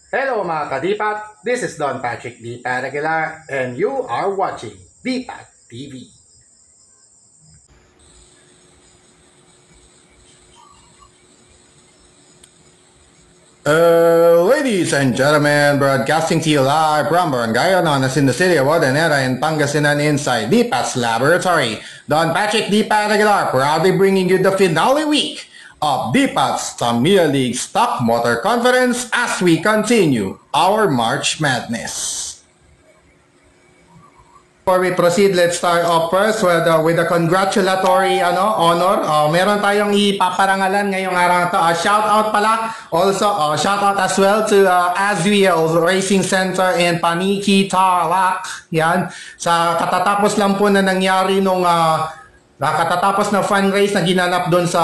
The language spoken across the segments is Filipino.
Hello mga kadipat, this is Don Patrick Dipat Aguilar and you are watching Dipat TV. Ladies and gentlemen, broadcasting to you live from Barangay Anonas in the city of Odanera in Pangasinan inside Dipat's laboratory. Don Patrick Dipat Aguilar proudly bringing you the finale week of Dipat's Tamiya League Stock Motor Conference as we continue our March Madness. Before we proceed, let's start off first with a congratulatory honor. Meron tayong ipaparangalan ngayong araw na to. Shout out pala. Also, shout out as well to Azriel Racing Center in Paniki, Tarlac. Yan. Sa katatapos lang po na nangyari nung katatapos na fun race na ginanap doon sa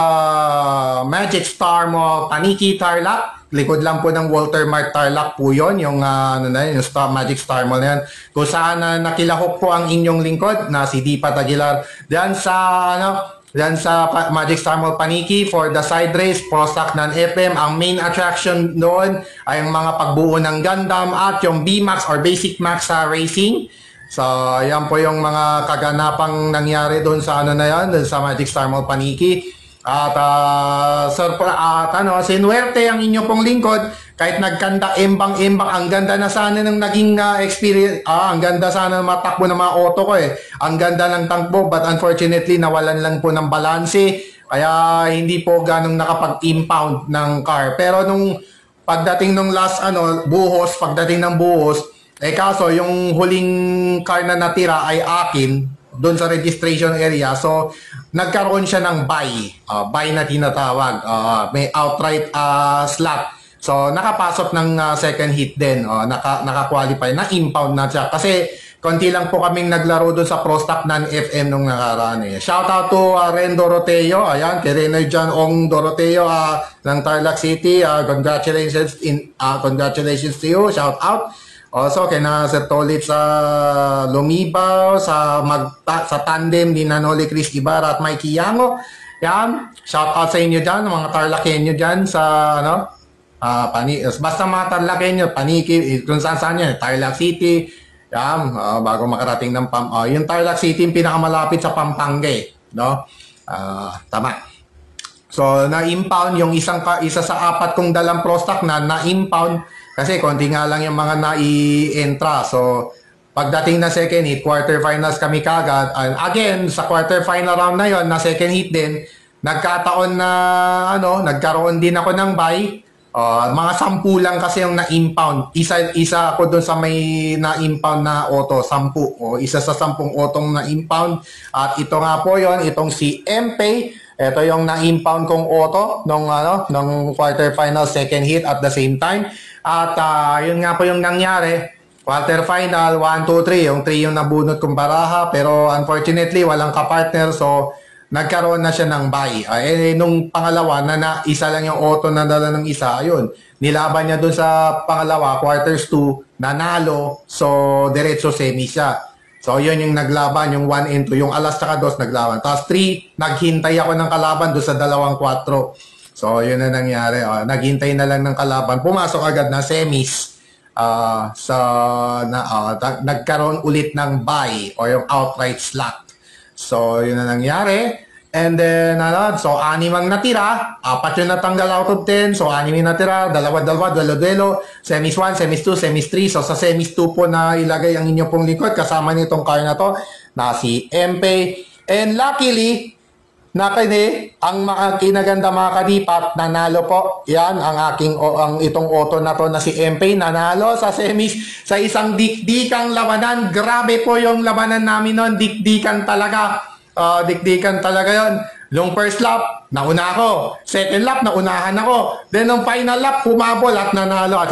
Magic Star Mall, Paniki, Tarlac. Likod lang po ng Walter Mart Tarlac po yun, yung, yung Magic Star Mall na yan. Kung saan nakilahok po ang inyong lingkod na si Dipat Aguilar. Diyan sa Magic Star Mall Paniki for the side race, Pro Stock non-FM. Ang main attraction doon ay ang mga pagbuo ng Gundam at yung B-Max or Basic Max Racing. So, yan po yung mga kaganapang nangyari doon sa doon sa Magic Star Mall Paniki. At sinuwerte ang inyo pong lingkod kahit nagkanda embang-embang. Ang ganda na sana ng naging experience. Ang ganda sana ng matakbo ng mga auto ko eh. Ang ganda ng takbo but unfortunately nawalan lang po ng balanse. Kaya hindi po ganong nakapag-impound ng car. Pero nung pagdating ng pagdating ng buhos, kaso yung huling car na natira ay akin doon sa registration area. So, nagkaroon siya ng buy na tinatawag. May outright slot. So, nakapasok ng second hit din. Naka-qualify. Na-impound na siya. Kasi, konti lang po kaming naglaro doon sa Pro Stock non-FM nung nakaraan. Shout out to Ren Doroteo. Ayan, kay Renner John Ong Doroteo ng Tarlac City. Congratulations to you. Shout out. Also, kay na Sir Tolit sa Lumibaw, sa tandem ni Nanoli Chris Ibarra at Mikey Yango. Yan, shout out sa inyo dyan, mga Tarlakenyo dyan sa, basta mga Tarlakenyo, Paniki, kung saan yan, Tarlac City, yan, bago makarating ng yung Tarlac City, yung pinakamalapit sa Pampanga, no? Tama. So, na-impound yung isa sa apat kong dalang Pro Stock na-impound. Kasi konti nga lang yung mga nai-entra. So, pagdating na second hit, quarterfinals kami kagad. And again, sa quarterfinal round na yon na second hit din, nagkataon na, nagkaroon din ako ng buy. Mga 10 lang kasi yung na-impound. Isa ako doon sa may na-impound na auto, 10. Isa sa 10 autong na-impound. At ito nga po yon, itong si MP. Ito yung na-impound kong auto nung quarterfinal second hit at the same time. At yun nga po yung nangyari. Quarterfinal, 1, 2, 3. Yung 3 yung nabunot kong baraha. Pero unfortunately, walang kapartner. So, nagkaroon na siya ng buy. Nung pangalawa, isa lang yung auto na dala ng isa. Ayun, nilaban niya dun sa pangalawa, quarters 2, nanalo. So, diretso semi siya. So, yun yung naglaban, yung 1 and 2. Yung alas tsaka 2 naglaban. Tapos 3, naghintay ako ng kalaban doon sa 2-4. So, yun na nangyari. Naghintay na lang ng kalaban. Pumasok agad na semis. Nagkaroon ulit ng buy o yung outright slot. So, yun na nangyari. And then, so, 6 ang natira. 4 yung natanggal out of 10. So, 6 yung natira. Dalawa-duelo. Semis 1, semis 2, semis 3. So, sa semis 2 po na ilagay ang inyo pong likod. Kasama nitong car na to na si MP. And luckily, ang mga kinaganda mga kadipat, nanalo po. Yan, ang itong auto na to na si MP, nanalo sa semis sa isang dikdikang labanan. Grabe po yung labanan namin noon. Dikdikan talaga. Dikdikan talaga yon. Yung first lap, nauna ako. Second lap, naunahan ako. Then, nung final lap, humabol at nanalo. At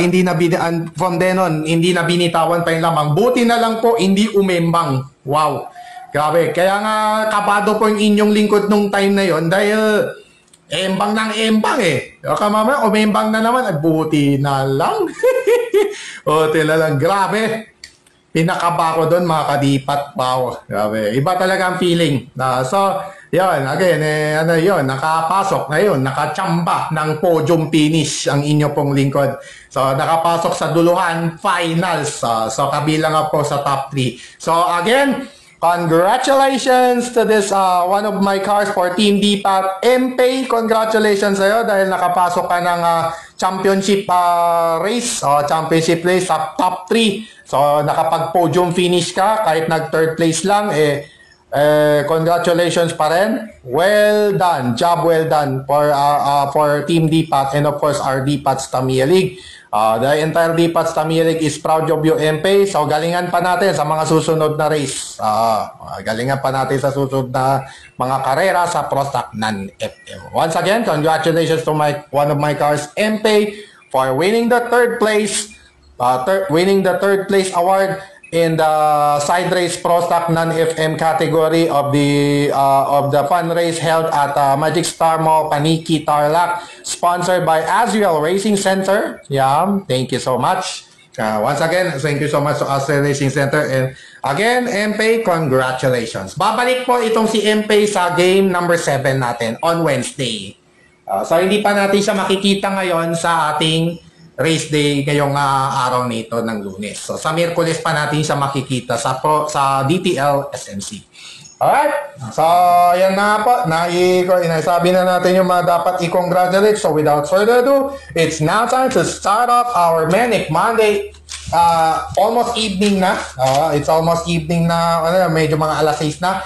from then on, hindi na binitawan pa yung lamang. Buti na lang po, hindi umembang. Wow. Grabe. Kaya nga, kabado po yung inyong lingkod nung time na yon dahil embang ng embang eh. Kaya mamaya, umembang na naman. At buti na lang. Buti na lang. Grabe. Pinakaba ko doon mga kadipat. Wow, grabe. Iba talaga ang feeling. So, yun, again, ano yun, nakapasok ngayon, nakachamba ng podium finish ang inyo pong lingkod. So, nakapasok sa duluhan finals. So, kabilang ako sa top 3. So, again, congratulations to this one of my cars for Team DPAT. MP, congratulations sa'yo dahil nakapasok ka ng championship race, championship race sa top 3. So, nakapag-podium finish ka, kahit nag-third place lang, congratulations pa rin. Well done. Job well done for Team DPAT and of course our DPAT's Tamiya League. The entire DPAT's Tamiya League is proud of you, MP. So, galingan pa natin sa mga susunod na race. Galingan pa natin sa susunod na mga karera sa Prostack Non-FM. Once again, congratulations to one of my cars, MP, for winning the third place award in the side race Prostack Non-FM category of the fun race held at Magic Star Mall, Paniki, Tarlac, sponsored by Azriel Racing Center. Yeah, thank you so much. Once again, thank you so much to Azriel Racing Center. And again, MP, congratulations. Babalik po itong si MP sa game number 7 natin on Wednesday. So hindi pa natin siya makikita ngayon sa ating race day ngayong araw nito ng Lunes. So sa Miyerkules pa natin siya makikita sa DTL SMC. Alright? So yan na po. Sabi na natin yung mga dapat i-congratulate. So without further ado, it's now time to start off our Manic Monday. Almost evening na. It's almost evening na. Medyo mga alas 6 na.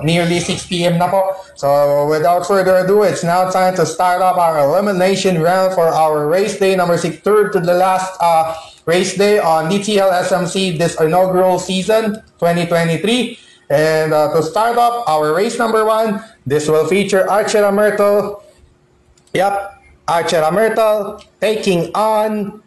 Nearly 6 p.m. na po. So, without further ado, it's now time to start up our elimination round for our race day number 6, third to the last race day on DTL SMC this inaugural season 2023. And to start up our race number 1, this will feature Archer Myrtle. Yep, Archer Myrtle taking on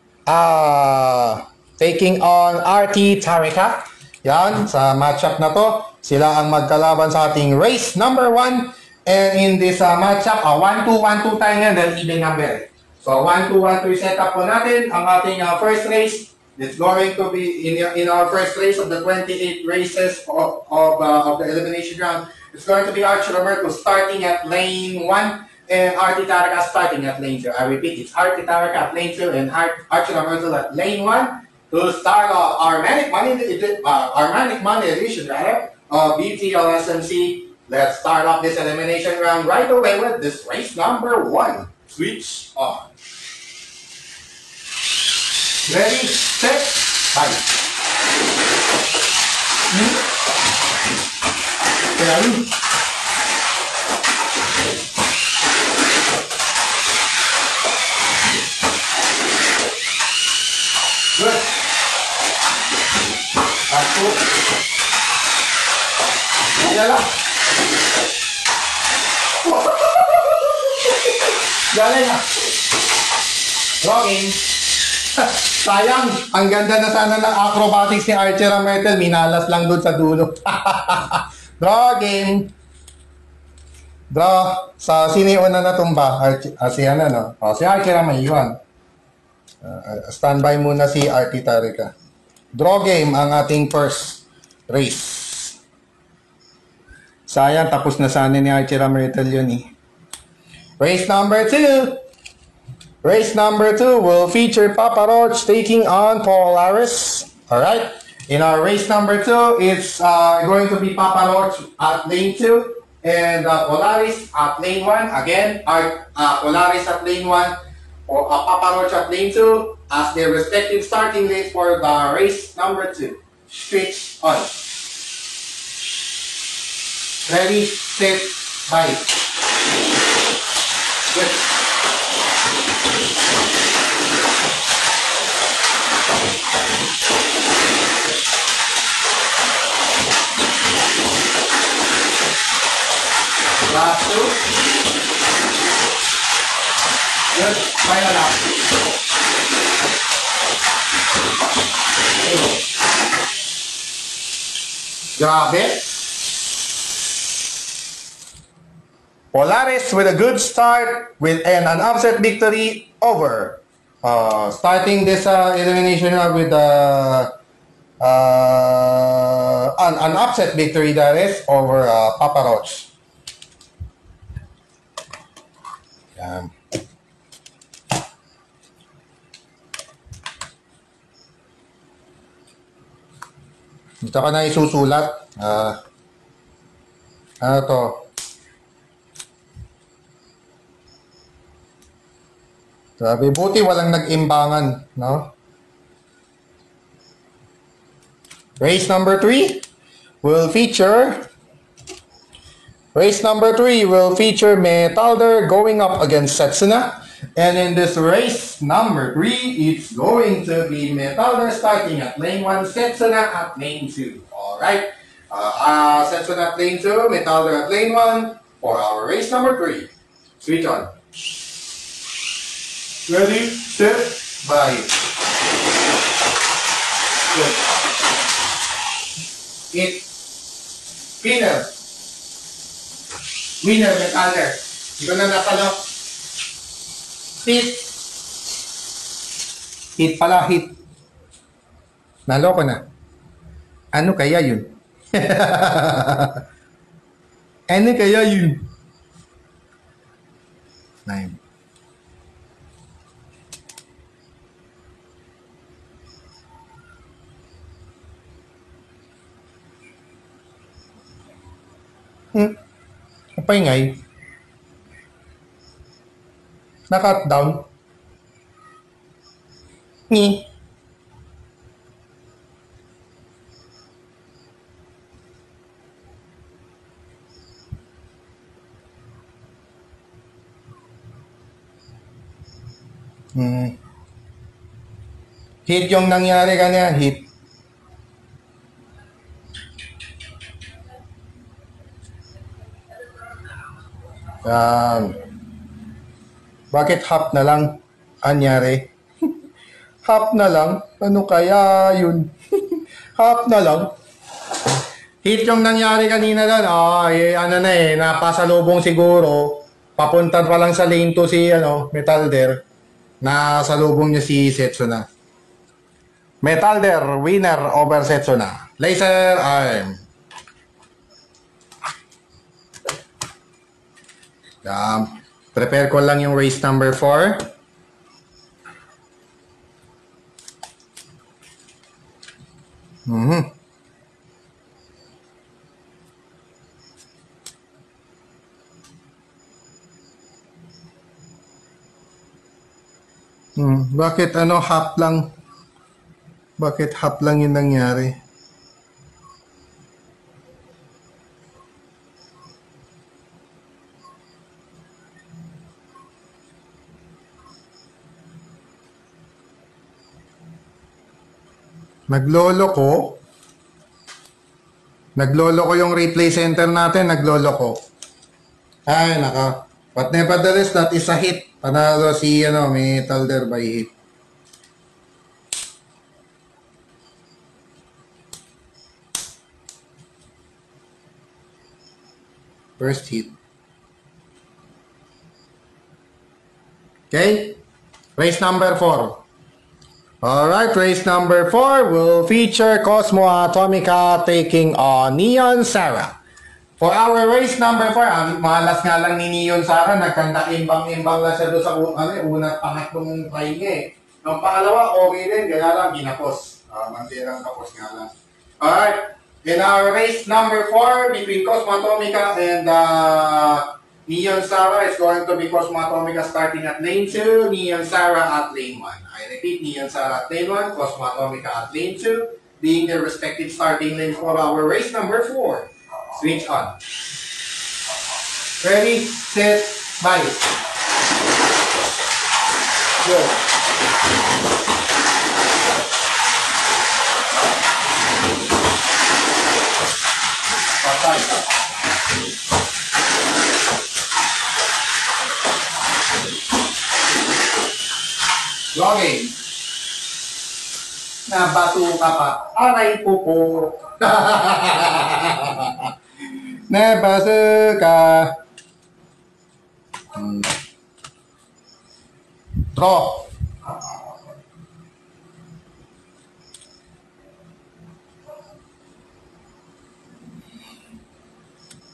RT Tarika. Yan, sa matchup na to, sila ang magkalaban sa ating race number 1. And in this matchup, 1-2-1-2 tayo nga, dahil even number. So, 1-2-1-2 setup po natin. Ang ating first race, it's going to be in our first race of the 28 races of the elimination round. It's going to be Archer Myrtle starting at lane 1 and RT Taraka starting at lane 2. I repeat, it's RT Taraka at lane 2 and Archer Myrtle at lane 1 to start off our Manic Monday edition, right? BTL SMC. Let's start off this elimination round right away with this race number 1. Switch on. Ready, set, fight. Ready? Good. That's good. Ayan lang. Galing na. Rocking. Sayang, ang ganda na sana ng acrobatics ni Archer Myrtle, minalas lang doon sa dulo. Draw game. Draw. Sa sino yung una natumba? Si ano, no? Si Archer ang maiwan. Standby muna si RT Tarika. Draw game ang ating first race. Sayang, tapos na sana ni Archer Myrtle yun eh. Race number 2. Race number 2 will feature Papa Roach taking on Polaris. Alright. In our race number 2, it's going to be Papa Roach at lane 2 and Polaris at lane 1. Again, Polaris at lane 1 or Papa Roach at lane 2 as their respective starting lanes for the race number 2. Switch on. Ready, set, fight. Good. Last 2. Good. Final lap. Grabe. Polaris with a good start with an upset victory over. Starting this elimination with An upset victory that is over Papa Roach. Yan. Dito ka na isusulat. Ano to? Sabi, buti walang nag-imbangan, no? Race number 3 will feature Metalder going up against Setsuna. And in this race number 3, it's going to be Metalder starting at lane 1, Setsuna at lane 2. Alright. Setsuna at lane 2, Metalder at lane 1 for our race number 3. Switch on. Ready, set, bye. Good. Hit. Winner, Metalder. Hindi ko na natalo. Hit. Hit pala, hit. Naloko na. Ano kaya yun? Ano kaya yun? 9. Apa ingay? Na-cut down? Ni? Hit yung nangyari kanina, hit. Bakit half na lang anyari? Half na lang? Ano kaya yun? Half na lang? Hit yung nangyari kanina doon. Ano na napasalubong siguro. Papunta pa lang sa lane 2 si Metalder. Nasalubong niya si Setsuna. Metalder, winner over Setsuna. Laser arm. Prepare ko lang yung race number 4. Bakit half lang? Bakit half lang yung nangyari? Nagloloko yung replay center natin, nagloloko. Ay, naka. But nevertheless, that is a hit. Panalo si Metalder by hit. First hit. Okay? Race number 4. Alright, race number 4 will feature Cosmo Atomica taking on Neon Sarah. For our race number 4, malas nga lang ni Neon Sarah, nagkanta imbang-imbang lang siya doon sa unang pangatlong try niya eh. Nung pangalawa, okay din, kaya lang ginapos. Mantirang tapos nga lang. Alright, in our race number 4 between Cosmo Atomica and Neon Sarah is going to be Cosmo Atomica starting at lane 2, Neon Sarah at lane 1. I repeat, Neon Sarah at lane 1, Cosmo Atomica at lane 2, being their respective starting lane for our race number 4. Switch on. Ready, set, bye. Go. Patay. Jogging. Nabato ka pa. Aray po po. Nabato ka. Draw.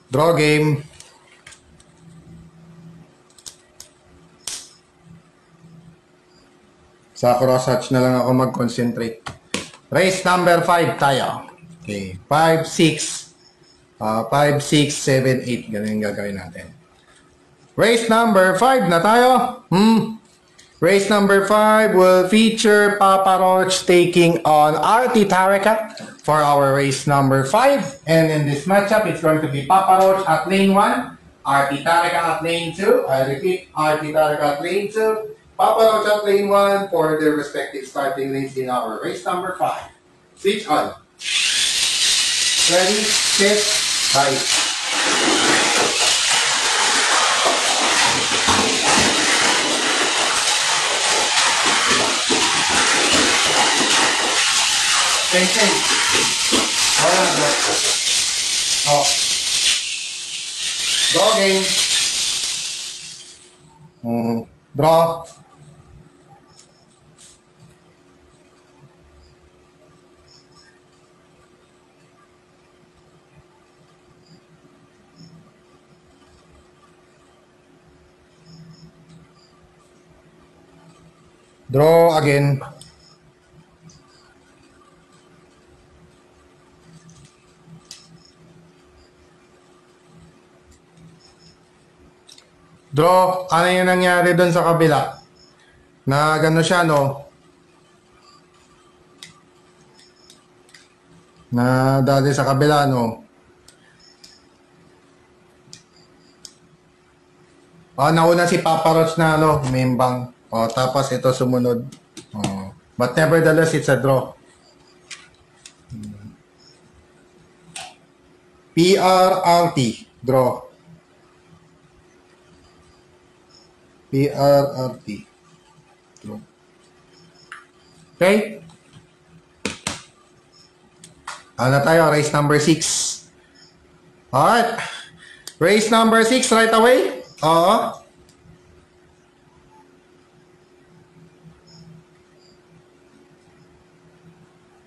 Draw game. Sa crosshatch na lang ako mag-concentrate. Race number 5 tayo. Okay. 5, 6. 5, 6, 7, 8. Ganun yung gagawin natin. Race number 5 na tayo. Race number 5 will feature Papa Roach taking on RT Tareka for our race number 5. And in this matchup, it's going to be Papa Roach at lane 1, RT Tareka at lane 2. I repeat, RT Tareka at lane 2, Papa Roach at lane 1 for their respective starting lanes in our race number 5. Switch on. Ready, set, fight. Same. Wala na. Oh. Draw game. Draw. Draw again. Draw, ano yung nangyari doon sa kabila? Na gano'n siya, no? Na dali sa kabila, no? Nauna si Papa Roach na, no? Mimbang. Tapos ito sumunod. But nevertheless, it's a draw. PRRT, draw. PRRT. Draw. Okay? Ano tayo? Race number 6. Alright. Race number 6 right away. Oo.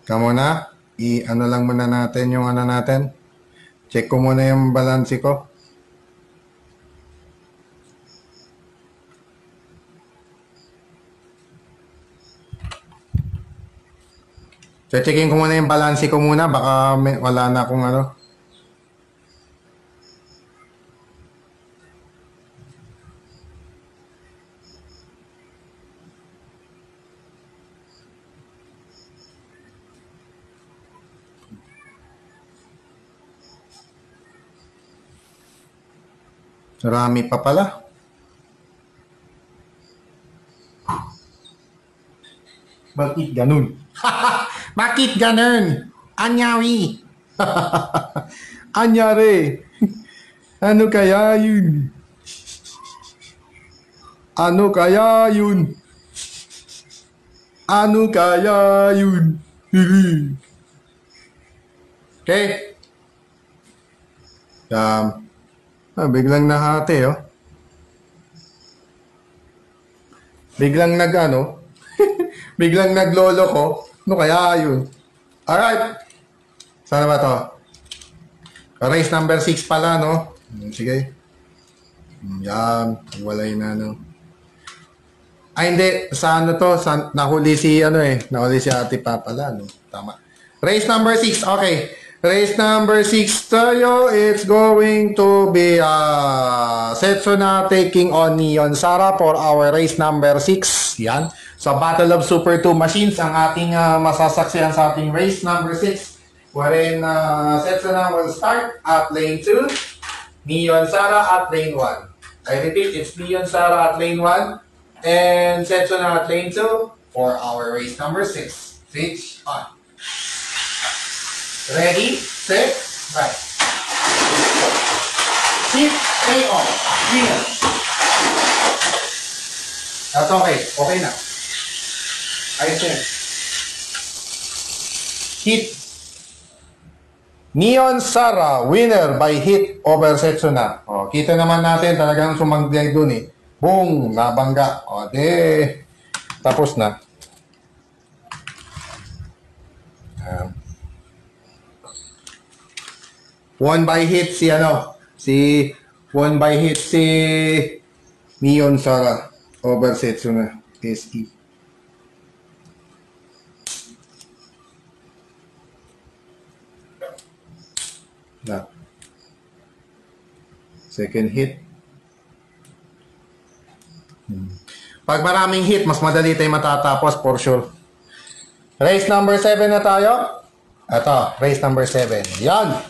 Kamo na. I-ano lang muna natin yung ano natin. Check ko muna yung balance ko. Checkin ko muna yung balance ko muna. Baka wala na akong ano. Marami pa pala. Bakit ganun? Bakit ganun? Anyari. Anyari. Ano kaya yun? Ano kaya yun? Ano kaya yun? Okay. Biglang nahati, oh. Biglang biglang naglolo ko. Ano kaya yun? Alright. Sana ba to? Race number 6 pala, no? Sige. Yan. Walay na, no? Ay, hindi. Sa ano to? Nahuli si, nahuli si Ate Pa pala, no? Tama. Race number 6. Okay. Race number 6 tayo. It's going to be Setsuna taking on Neon Sara for our race number 6. Yan. So, Battle of Super 2 Machines ang ating masasaksihan sa ating race number 6. Wherein Setsuna will start at lane 2. Neon Sara at lane 1. I repeat, it's Neon Sara at lane 1. And Setsuna at lane 2 for our race number 6. Switch on. Ready, set, right. Hit, stay on. Clear. That's okay. Okay na. Ayos yun. Hit. Neon Sara, winner by hit over Setsuna. Kita naman natin talagang sumanggay dun eh. Boom! Nabangga. Tapos na. One by hit si Si one by hit si Neon Sara over Setsuna SE. Na. Second hit. Pag maraming hit, mas madali tayo matatapos for sure. Race number 7 na tayo. Ito, race number 7. Yan.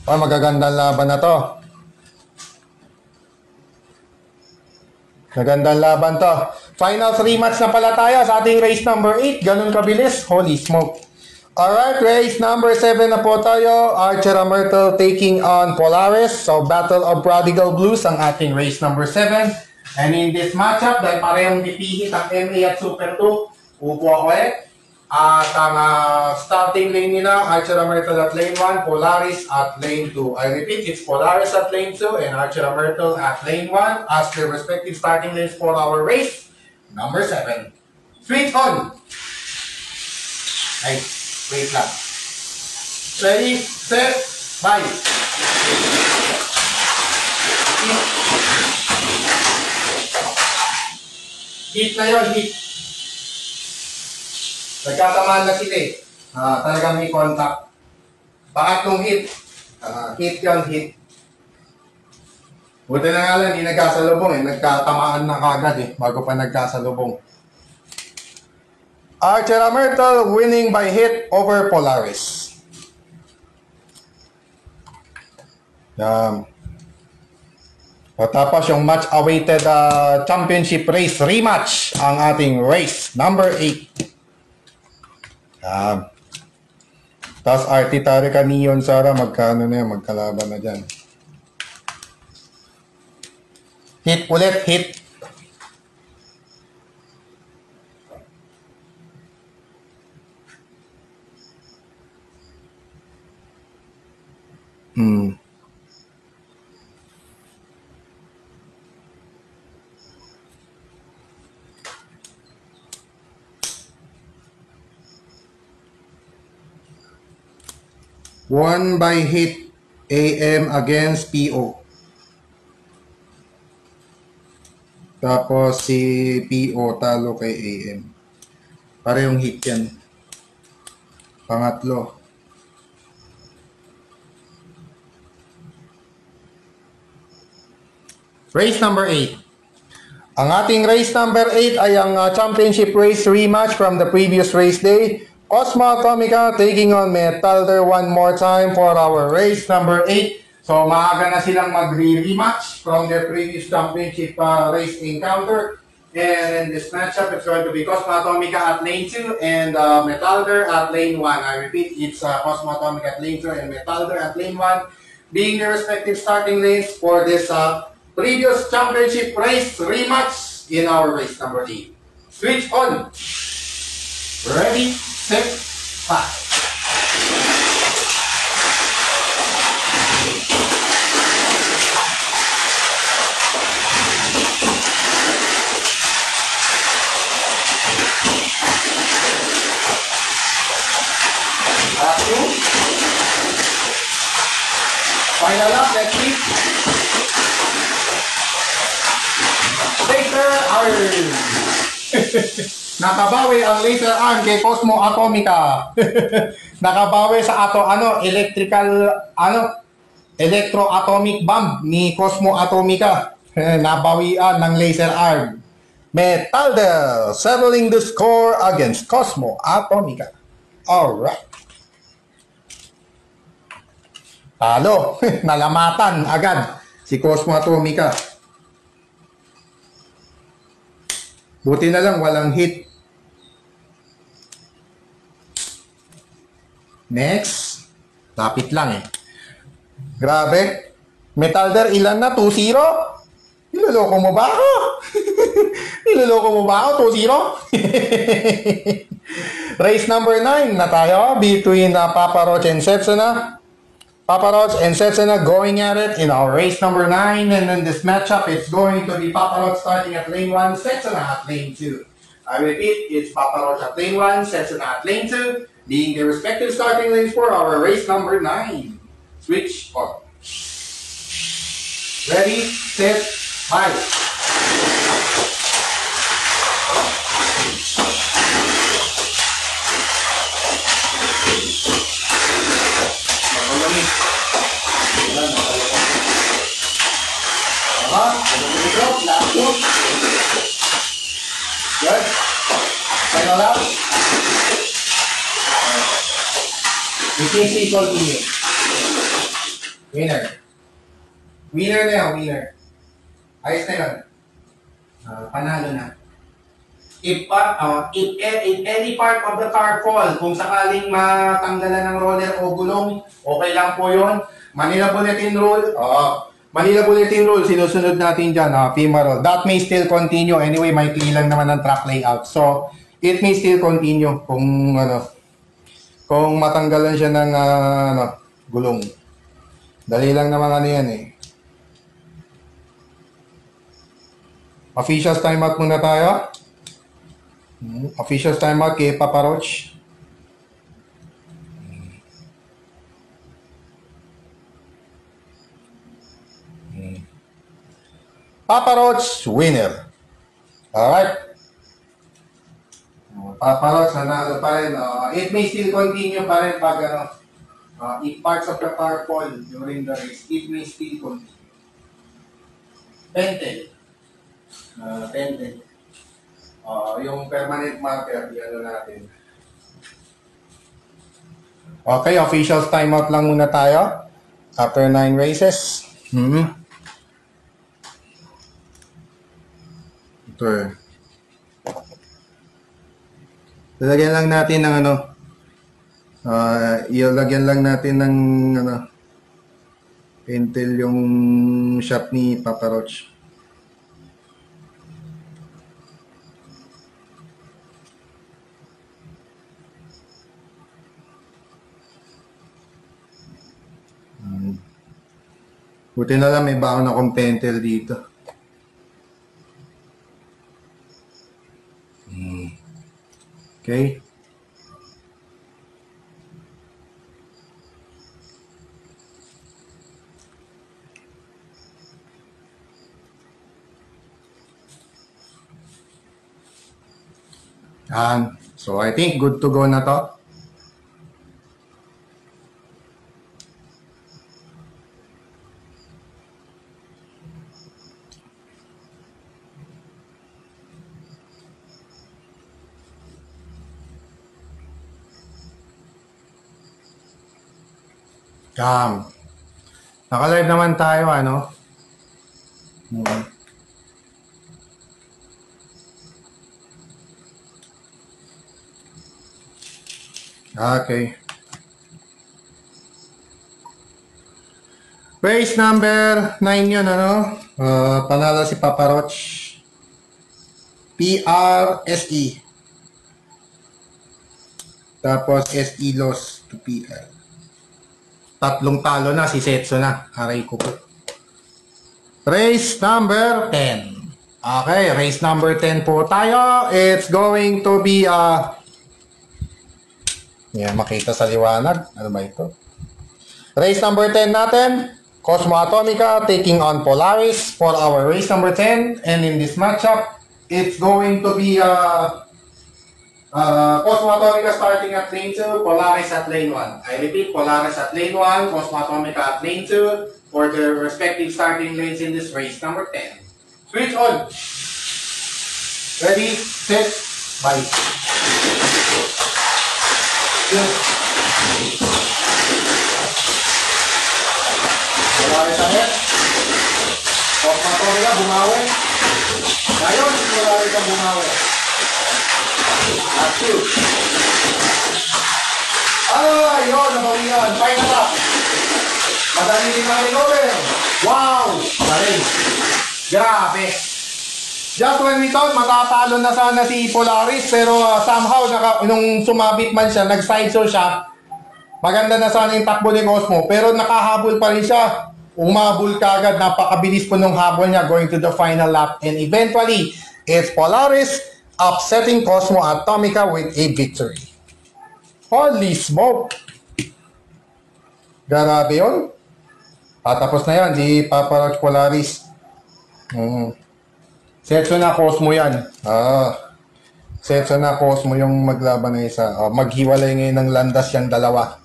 Oh, magagandang laban na to. Magandang laban to. Final 3 match na pala tayo sa ating race number 8. Ganun kabilis. Holy smoke. Alright, race number 7 na po tayo. Archer Myrtle taking on Polaris. So, Battle of Prodigal Blues ang ating race number 7. And in this matchup, dahil parehong dipihit ang MA at Super 2, upo ako At ang starting lane nila, Archer Myrtle at lane 1, Polaris at lane 2. I repeat, it's Polaris at lane 2 and Archer Myrtle at lane 1 as their respective starting lanes for our race number 7. Switch on! Ay, wait lang. Ready, set, bye! Hit na yun, hit. Nagkatamaan na sila talagang may contact. Pangatlong hit. Hit yun, hit. Buti na nga lang, hindi nagkasalubong Nagkatamaan na kagad bago pa nagkasalubong. Archer Myrtle winning by hit over Polaris. Tapos yung much-awaited championship race rematch ang ating race number 8. Tapos RT Tarika Neon Sara, magkano na yan, magkalaban na dyan. Hit ulit, hit. One by hit AM against PO. Tapos si PO talo kay AM. Parehong hit yan. Pangatlo. Race number 8. Ang ating race number 8 ay ang championship race rematch from the previous race day. Cosmo Atomica taking on Metalder one more time for our race number 8. So maaga na silang magre-rematch from their previous championship race encounter. And in this matchup, it's going to be Cosmo Atomica at lane 2 and Metalder at lane 1. I repeat, it's Cosmo Atomica at lane 2 and Metalder at lane 1 being the respective starting lanes for this previous championship race rematch in our race number 8. Switch on. Ready, set, 5. Final lap, let's see. Laser arm. Nakabawi ang laser arm kay Cosmo Atomica. Nakabawi sa electro-atomic bomb ni Cosmo Atomica. Nabawian ng laser arm. Metalder settling the score against Cosmo Atomica. Alright. Talo. Nalamatan agad si Cosmo Atomica. Buti na lang walang hit. Next. Lapit lang Grabe. Metalder, ilan na? 2-0? Niloloko mo ba ako? Niloloko mo ba ako? 2-0? Race number 9 na tayo between Papa Roach and Setsuna. Papa Roach and Setsuna going at it in our race number 9. And in this matchup, it's going to be Papa Roach starting at lane 1, Setsuna at lane 2. I repeat, it's Papa Roach at lane 1, Setsuna at lane 2, being the respective starting lanes for our race number 9. Switch on. Ready, set, bye. Good. Final up. BKC continue. Winner. Winner na yun, winner. Ayos na yun. Panalo na. If any part of the car fall, kung sakaling matanggalan ng roller o gulong, okay lang po yun. Manila Bulletin Rule, Manila Bulletin Rule, sinusunod natin dyan, FEMA rule. That may still continue. Anyway, may lang naman ang track layout. So, it may still continue kung kung matanggalan siya ng gulong. Dali lang naman yan eh. Officials timeout muna tayo. Officials timeout kay Papa Roach. Papa Roach, winner. Alright. Papa Roach, nanalo pa rin. It may still continue pa rin pag if parts of the car fall during the race, it may still continue. Pentel. Pentel. Yung permanent marker, yan natin. Okay, officials timeout lang muna tayo. After 9 races. Ito eh. Lalagyan lang natin ng ilagyan lang natin ng Pentel yung shop ni Papa Roach. Buti na lang may baon akong Pentel dito. Okay. So I think good to go na to. Naka-live naman tayo, Okay. Race number 9 yun, panalo si Papa Roach. PRSE. Tapos SE loss to PL. Tatlong talo na, si Setso na. Aray ko po. Race number 10. Okay, race number 10 po tayo. It's going to be makita sa liwanag. Ano ba ito? Race number 10 natin. Cosmo Atomica taking on Polaris for our race number 10. And in this matchup, it's going to be Cosmo Atomica starting at lane 2, Polaris at lane 1. I repeat, Polaris at lane 1, Cosmo Atomica at lane 2 for their respective starting lanes in this race number 10. Switch on. Ready, set, bye. Polaris ahead. Cosmo Atomica bumawi. Ngayon, Polaris ang bumawi. At 2. Yun, nabawian. Final up. Madali din mga recover. Wow! Galing. Grabe. Just when we thought matatalo na sana si Polaris, pero somehow, nung sumabit man siya, nag-sideshow siya, maganda na sana yung takbo ni Cosmo, pero nakahabol pa rin siya. Umabol kagad, napakabilis po nung habol niya going to the final lap. And eventually, it's Polaris upsetting Cosmo Atomica with a victory. Holy smoke! Grabe yun. Tapos na yan, di Papa Polaris. Setso na Cosmo yan. Setso na Cosmo yung maglaban na isa. Maghiwalay ngayon ng landas yung dalawa.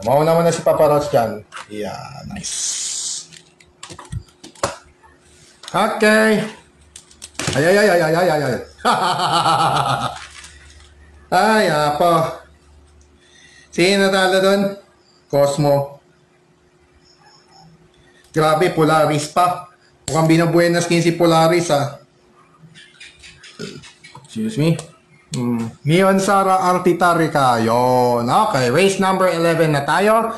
Mauna mo na si Papa Roach dyan. Yeah, nice. Okay. Ay. Ay, apo. Sino natalo doon? Cosmo. Grabe, Polaris pa. Mukhang binabuenas kin si Polaris, Excuse me. Neon Sara Artitarika. Yon. Okay, race number 11 na tayo.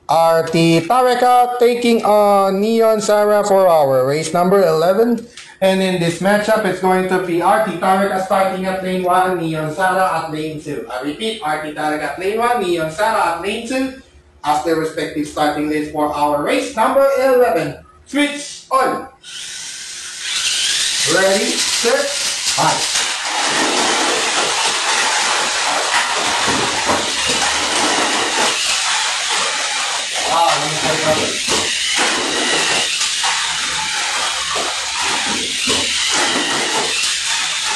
Artitarika taking on Neon Sara for our race number 11. And in this matchup, it's going to be Artitarika starting at lane 1, Neon Sara at lane 2. I repeat, Artitarika at lane 1, Neon Sara at lane 2. As their respective starting lanes for our race number 11. Switch on. Ready, set, fight.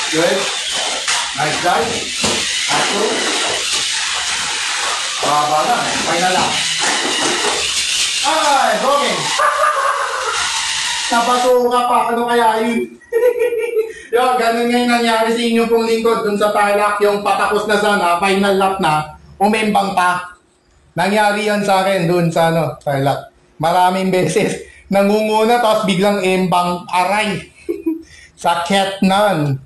Good. Nice guys. Actual. Bala. Final lang. Ay, Rogan. Napasuka pa. Ano kaya yun? Yo, ganun nga yung nangyari sa inyo pong lingkod dun sa Tarlac, yung patapos na sana, final lap na, umembang pa. Nangyari yan sa akin dun sa Tarlac. Maraming beses. Nangunguna tapos biglang embang aray. Sakit nan.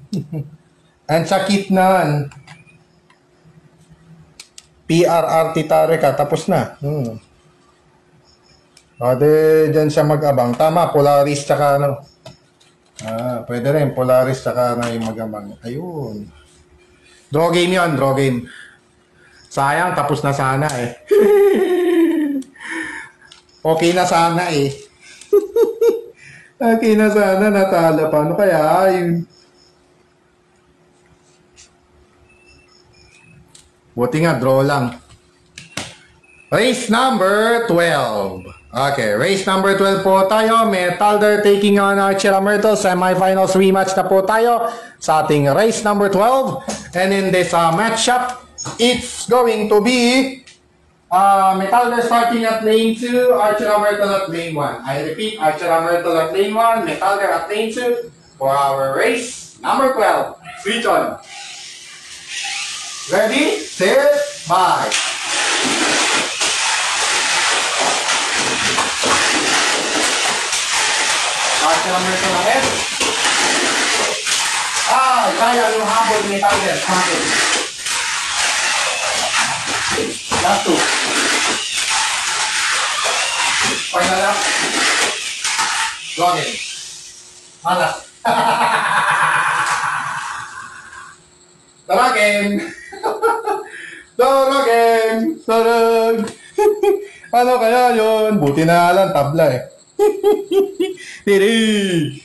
Ang sakit nan. PRRT Tarika, tapos na. Pwede dyan siya mag-abang. Tama, Polaris tsaka pwede rin, Polaris tsaka yung mag-abang. Ayun. Draw game yun, draw game. Sayang, tapos na sana Okay na sana Okay na sana, natala pa. Ano kaya yun? Buti nga, draw lang. Race number 12. Okay, race number 12 po tayo. Metalder taking on Archera Myrtle. Semifinals rematch na po tayo sa ating race number 12. And in this matchup, it's going to be Metalder starting at lane 2, Archera Myrtle at lane 1. I repeat, Archera Myrtle at lane 1, Metalder at lane 2 for our race number 12. Switch on. Ready, set, bye. Archera Myrtle ahead. Kaya yung habol ni Metalder. Last two. Final lap. Login. Malas. Tara game. Tara game. Sarag. Ano kaya yun? Buti na lang tabla Dirig.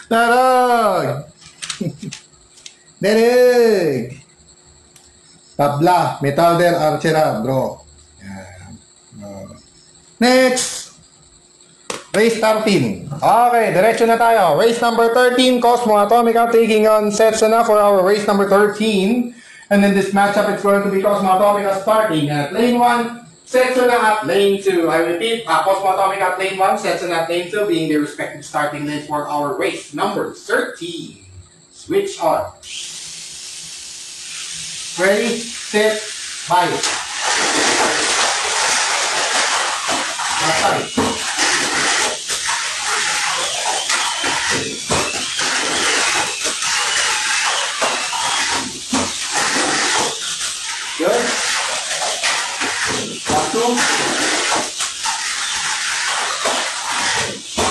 Tarag. Dirig. Tabla, Metalder, Archera, draw. Next! Race 13. Okay, diretso na tayo. Race number 13, Cosmo Atomica taking on Setsuna for our race number 13. And in this matchup, it's going to be Cosmo Atomica starting at lane 1, Setsuna at lane 2. I repeat, Cosmo Atomica at lane 1, Setsuna at lane 2 being the respective starting lanes for our race number 13. Switch on. Ready, set, bye. Last time. Good. Last two.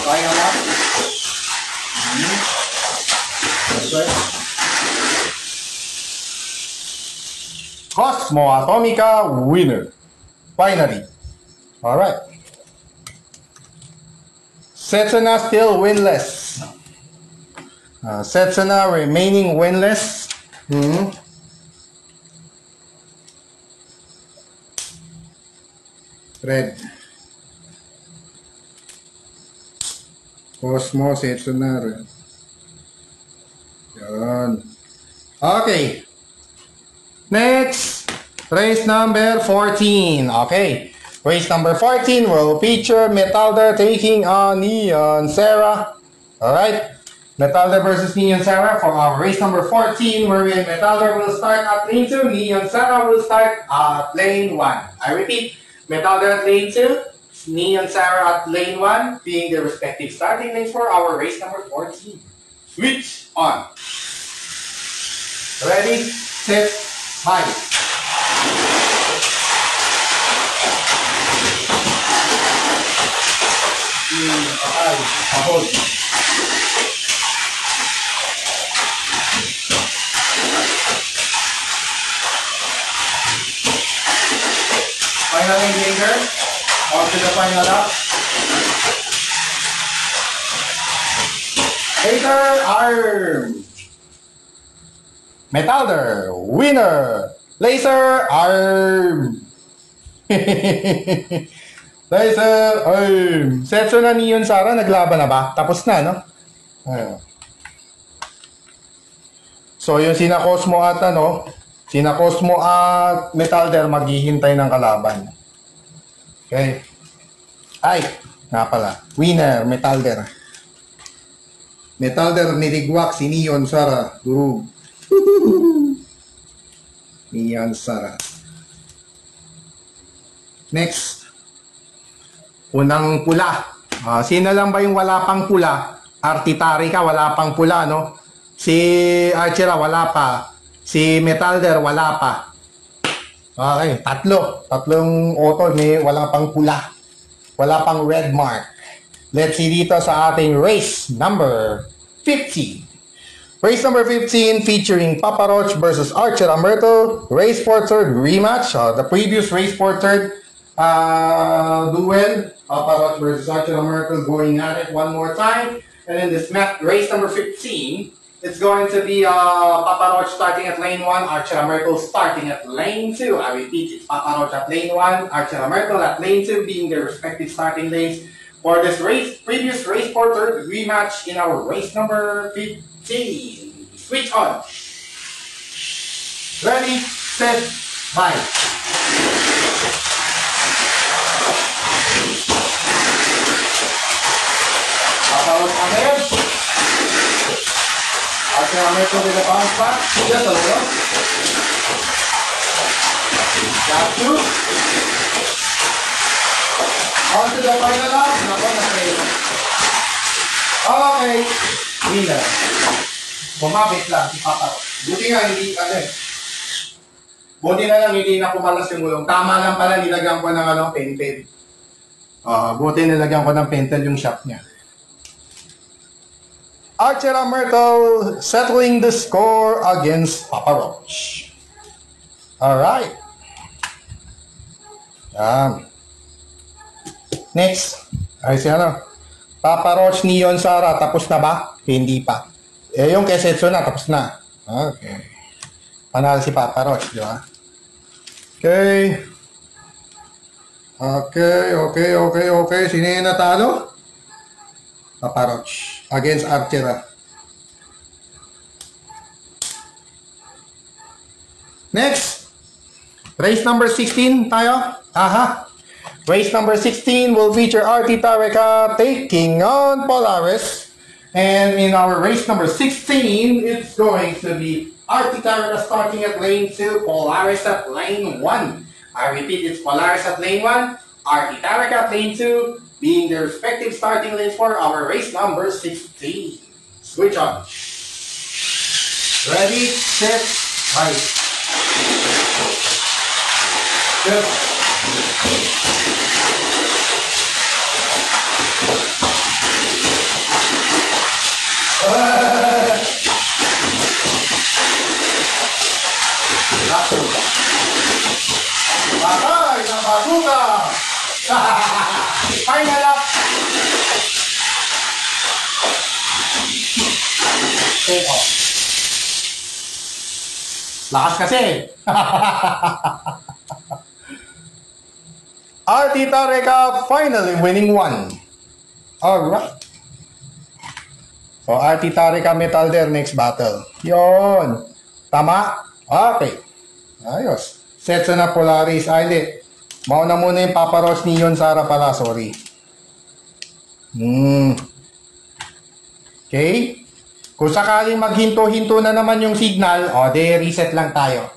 Kaya lang. Okay. Cosmo Atomica winner. Finally. Alright. Setsuna still winless. Setsuna remaining winless. Red. Cosmo Setsunar. Yan. Okay. Next, race number 14. Okay. Race number 14 will feature Metalder taking on Neon Sarah. Alright. Metalder versus Neon Sarah for our race number 14, wherein Metalder will start at lane 2, Neon Sarah will start at lane 1. I repeat, Metalder at lane 2, Neon Sarah at lane 1, being the respective starting lanes for our race number 14. Switch on. Ready, set, fight. Okay, hold. Final engager. On to the final lap. Hater arm. Metalder, winner. Laser arm. Laser arm. Setso na Neon Sarah, naglaban na ba? Tapos na, no? Ayun. So, yung sina Cosmo at ano, sina Cosmo at Metalder maghihintay ng kalaban. Okay. Ay, nga pala. Winner, Metalder. Metalder niligwak si Neon Sarah. Durug. Neon Sarah. Next. Unang pula. Sino lang ba yung wala pang pula? Artitarika, wala pang pula, no? Si Archera, wala pa. Si Metalder, wala pa. Okay, tatlong auto may wala pang pula. Wala pang red mark. Let's see dito sa ating race number 15. Race number 15 featuring Papa Roach versus Archer Amerto. Race for third rematch. The previous race for third duel. Papa Roach versus Archer Amerto going at it one more time. And in this race number 15, it's going to be Papa Roach starting at lane 1, Archer Amerto starting at lane 2. I repeat, it's Papa Roach at lane 1, Archer Amerto at lane 2 being their respective starting lanes for this previous race for third rematch in our race number 15. Switch on. Ready, set, fight. Papa Roach ahead. Archer Amerto with a bounce back. Just a little. Got two. On to the final lap. Nako, na-fail. Okay. Winner. Bumabit lang si Papa Roach. Buti nga hindi, buti na lang hindi na kumalas yung gulong. Tama lang pala, nilagyan ko ng pentel. Buti nilagyan ko ng pentel yung shop niya. Archer Amerto settling the score against Papa Roach. Alright. Next. Ay si Papa Roach, Neon Sarah, tapos na ba? Hindi pa. Yung Kesetsu na, tapos na. Okay. Panalo si Papa Roach, di ba? Okay. Okay. Sino yung natalo? Papa Roach against Archera. Next, race number 16 tayo. Race number 16 will feature RT Tareka taking on Polaris. And in our race number 16, it's going to be RT Tareka starting at lane 2, Polaris at lane 1. I repeat, it's Polaris at lane 1, RT Tareka at lane 2, being the respective starting lanes for our race number 16. Switch on. Ready, set, fight. Good. Patay na bazuka! Final up! Take off. Lakas kasi! RT Tareka finally winning one. Alright. So, Artitarika Metalder next battle. Yon. Tama? Okay. Ayos. Setsuna Polaris. Ay, hindi. Mauna muna yung Papa Roach Neon Sara pala. Sorry. Okay. Kung sakaling maghinto-hinto na naman yung signal, reset lang tayo.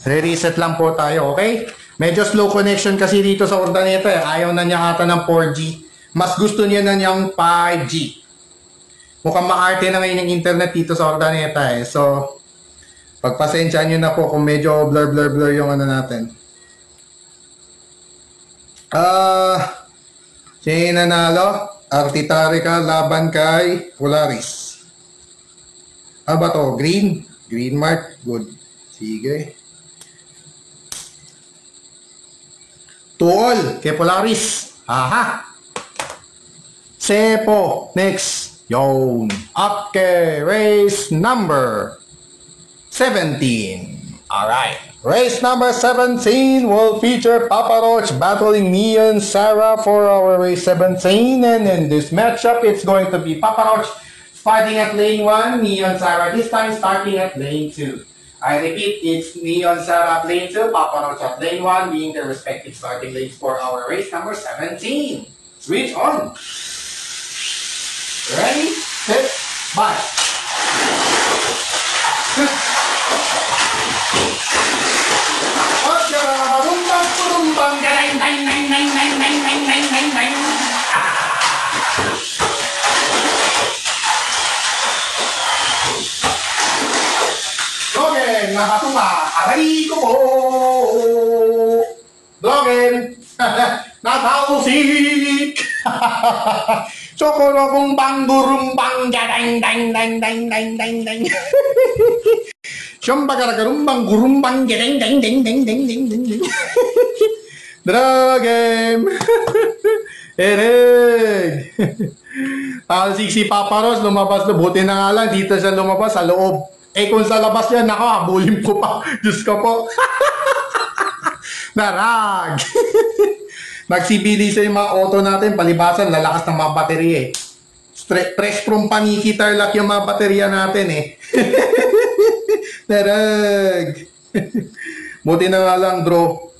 Re-reset lang po tayo, okay? Medyo slow connection kasi dito sa Urdaneta. Ayaw na niya ata ng 4G. Mas gusto niya na niyang 5G. Mukhang maarte na ngayon yung internet dito sa Urdaneta eh. So, pagpasensyaan nyo na po kung medyo blur yung ano natin. Sino nanalo? Artitarika laban kay Polaris. Ano ba to? Green? Green mark? Good. Sige. Tuol kay Polaris. Aha. Sepo. Next. Yon. Okay. Race number 17. Alright. Race number 17 will feature Papa Roach battling Neon Sara for our race 17. And in this matchup, it's going to be Papa Roach starting at lane 1, Neon Sara this time starting at lane 2. I repeat, it's Neon Sara at lane 2, Papa Roach at lane 1 being the respective starting lanes for our race number 17. Switch on. Ready, set, bye. Dogen, nakatuma, aray ko po. Dogen, natausik. Sokorong banggurumbang jadang dang dang dang dang dang dang. Shumbagaragurumbang gurumbang jadang dang dang dang dang dang dang. Dragon. Erig. Talsik si Papa Roach, lumabas na. Buti na nga lang, dito siya lumabas sa loob. Kung sa labas yan, nako, habulin ko pa. Diyos ko po. Narag. Nagsibili sa yung mga auto natin, palibasan, lalakas ng mga baterya eh. Fresh from Paniki Tarlac yung mga baterya natin eh. Narag. Buti na nga lang, bro.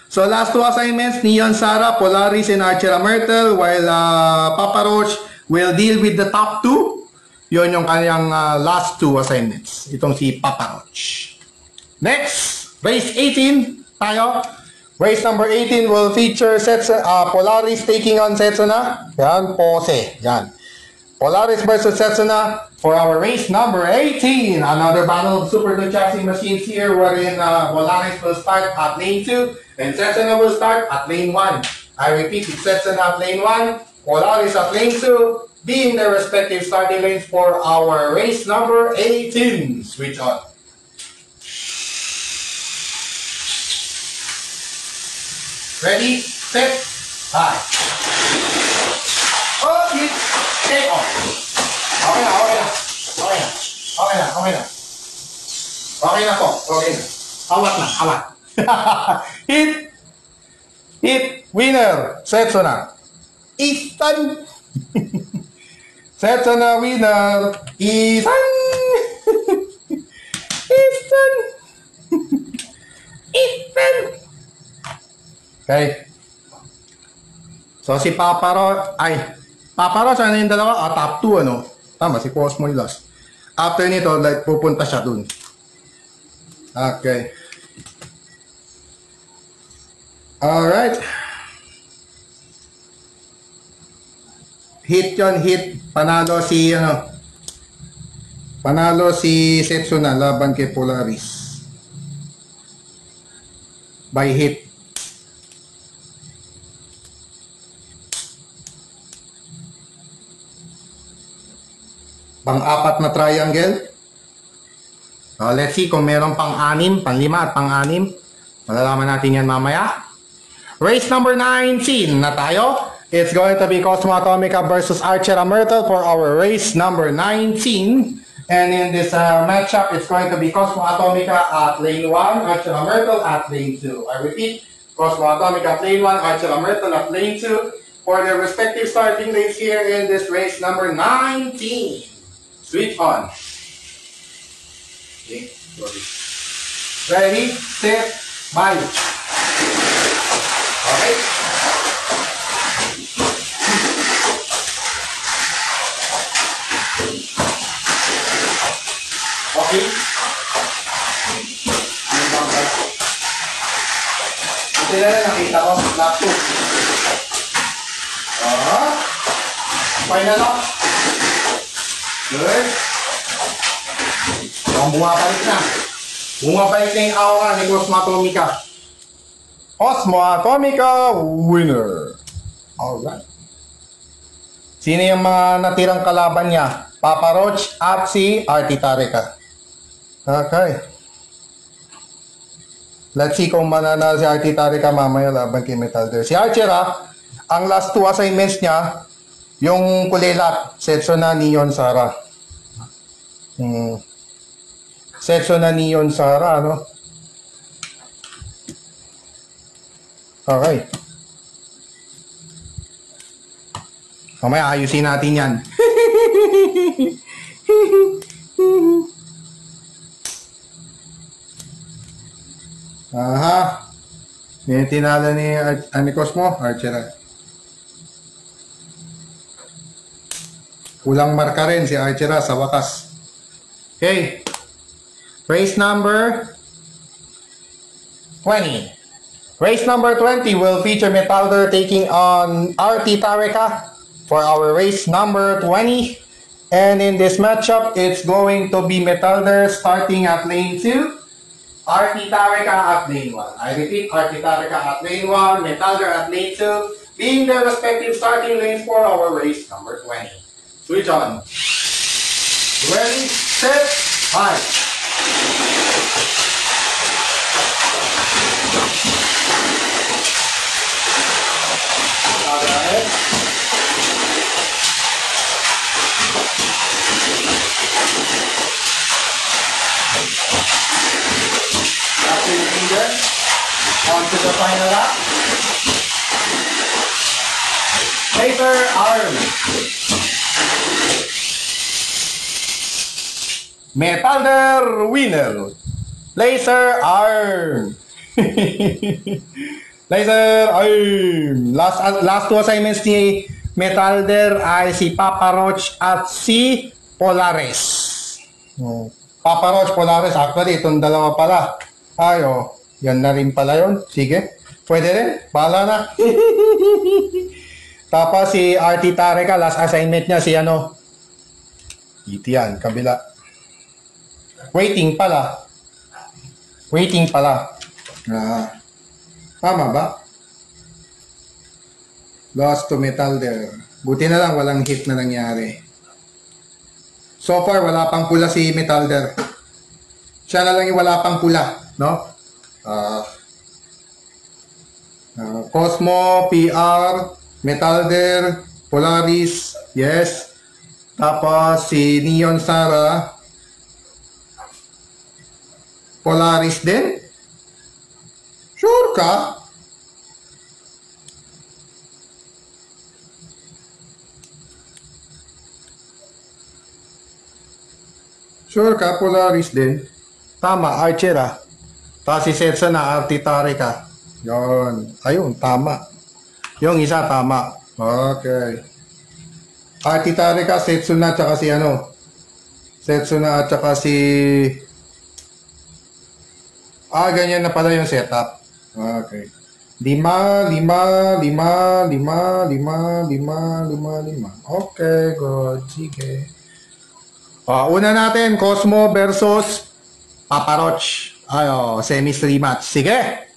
So, last two assignments, Neon Sara, Polaris, and Archera Myrtle, while Papa Roach will deal with the top two. Yun yung kanyang last two assignments. Itong si Papa Roach. Next, race 18 tayo. Race number 18 will feature Polaris taking on Setsuna. Yan, pose. Yan. Polaris versus Setsuna for our race number 18. Another battle of Super Chassis machines here wherein Polaris will start at lane 2 and Setsuna will start at lane 1. I repeat, it's Setsuna at lane 1, Polaris at lane 2, being their respective starting lanes for our race number 18. Switch on. Ready, set, bye. Oh, hit, take off. Okay na. Okay na po. Hawat. Hit, winner, Setsuna. Ethan. Setsuna winner, Ethan. Okay. So, si Papa Roach, ano yung dalawa? Top 2, ano? Tama, si Cosmo yung last. After nito, pupunta siya dun. Okay. Alright. Hit yon, hit. Panalo si Setsuna laban kay Polaris. By hit. Pang-apat na triangle. Let's see kung meron pang-6, pang-5 at pang-6. Malalaman natin yan mamaya. Race number 19 na tayo. It's going to be Cosmo Atomica versus Archera Myrtle for our race number 19. And in this matchup, it's going to be Cosmo Atomica at lane 1, Archera Myrtle at lane 2. I repeat, Cosmo Atomica at lane 1, Archera Myrtle at lane 2. for their respective starting lanes here in this race number 19. Switch on. Okay, ready, set, bye. Okay. Okay. Ito na nakita ko, lap 2. Final lock. Good. Bumabalik na. Bumabalik na yung aura ni Cosmo Atomica. Cosmo Atomica winner. Alright. Sino yung mga natirang kalaban niya? Papa Roach at si Artie Tareka. Okay. Let's see kung mananalo si Artie Tareka mamaya laban kay Metalder. Si Archer ang last 2 assignments niya, yung Kulelat, Setsuna, Neon, Sara. Setsuna, Neon, Sara, no? Okay. Mamaya ayusin natin yan. Aha. Yung tinala ni Cosmo, Archer. Kulang marka rin si Archer sa wakas. Okay. Race number 20. Race number 20 will feature Metalder taking on Artie Tareka for our race number 20. And in this matchup, it's going to be Metalder starting at lane 2. Artie Tareka at lane 1. I repeat, Artie Tareka at lane 1, Metalder at lane 2, being their respective starting lanes for our race number 20. Switch on. Ready, set, fight. Alright. After the finger, on to the final lap. Laser arm. Metalder winner. Laser arm. Laser arm. Last 2 assignments ni Metalder ay si Papa Roach at si Polaris. Papa Roach, Polaris. Actually, itong dalawa pala. Ayo, yan na rin pala yun. Sige, pwede rin. Bahala na. Tapos si Artie Tareka, last assignment niya si ano? Ito yan, kabila. Waiting pala. Waiting pala. Tama ba? Lost to Metalder. Buti na lang walang hit na nangyari. So far, wala pang pula si Metalder. Siya na lang yung wala pang pula. No? Cosmo, PR, Metalder, Polaris, yes. Tapos si Neon Sara, Polaris din? Sure ka? Sure ka, Polaris din? Tama, Archer Tapos si Setsa na Artie Tareka. Yun. Ayun, tama. Yung isa, tama. Okay. Artie Tareka, Setsuna, tsaka si ano? Setsuna at tsaka si... ganyan na pala yung setup. Okay. 5. Okay, good. Sige. Una natin, Cosmo versus Papa Roach. Semis rematch. Sige.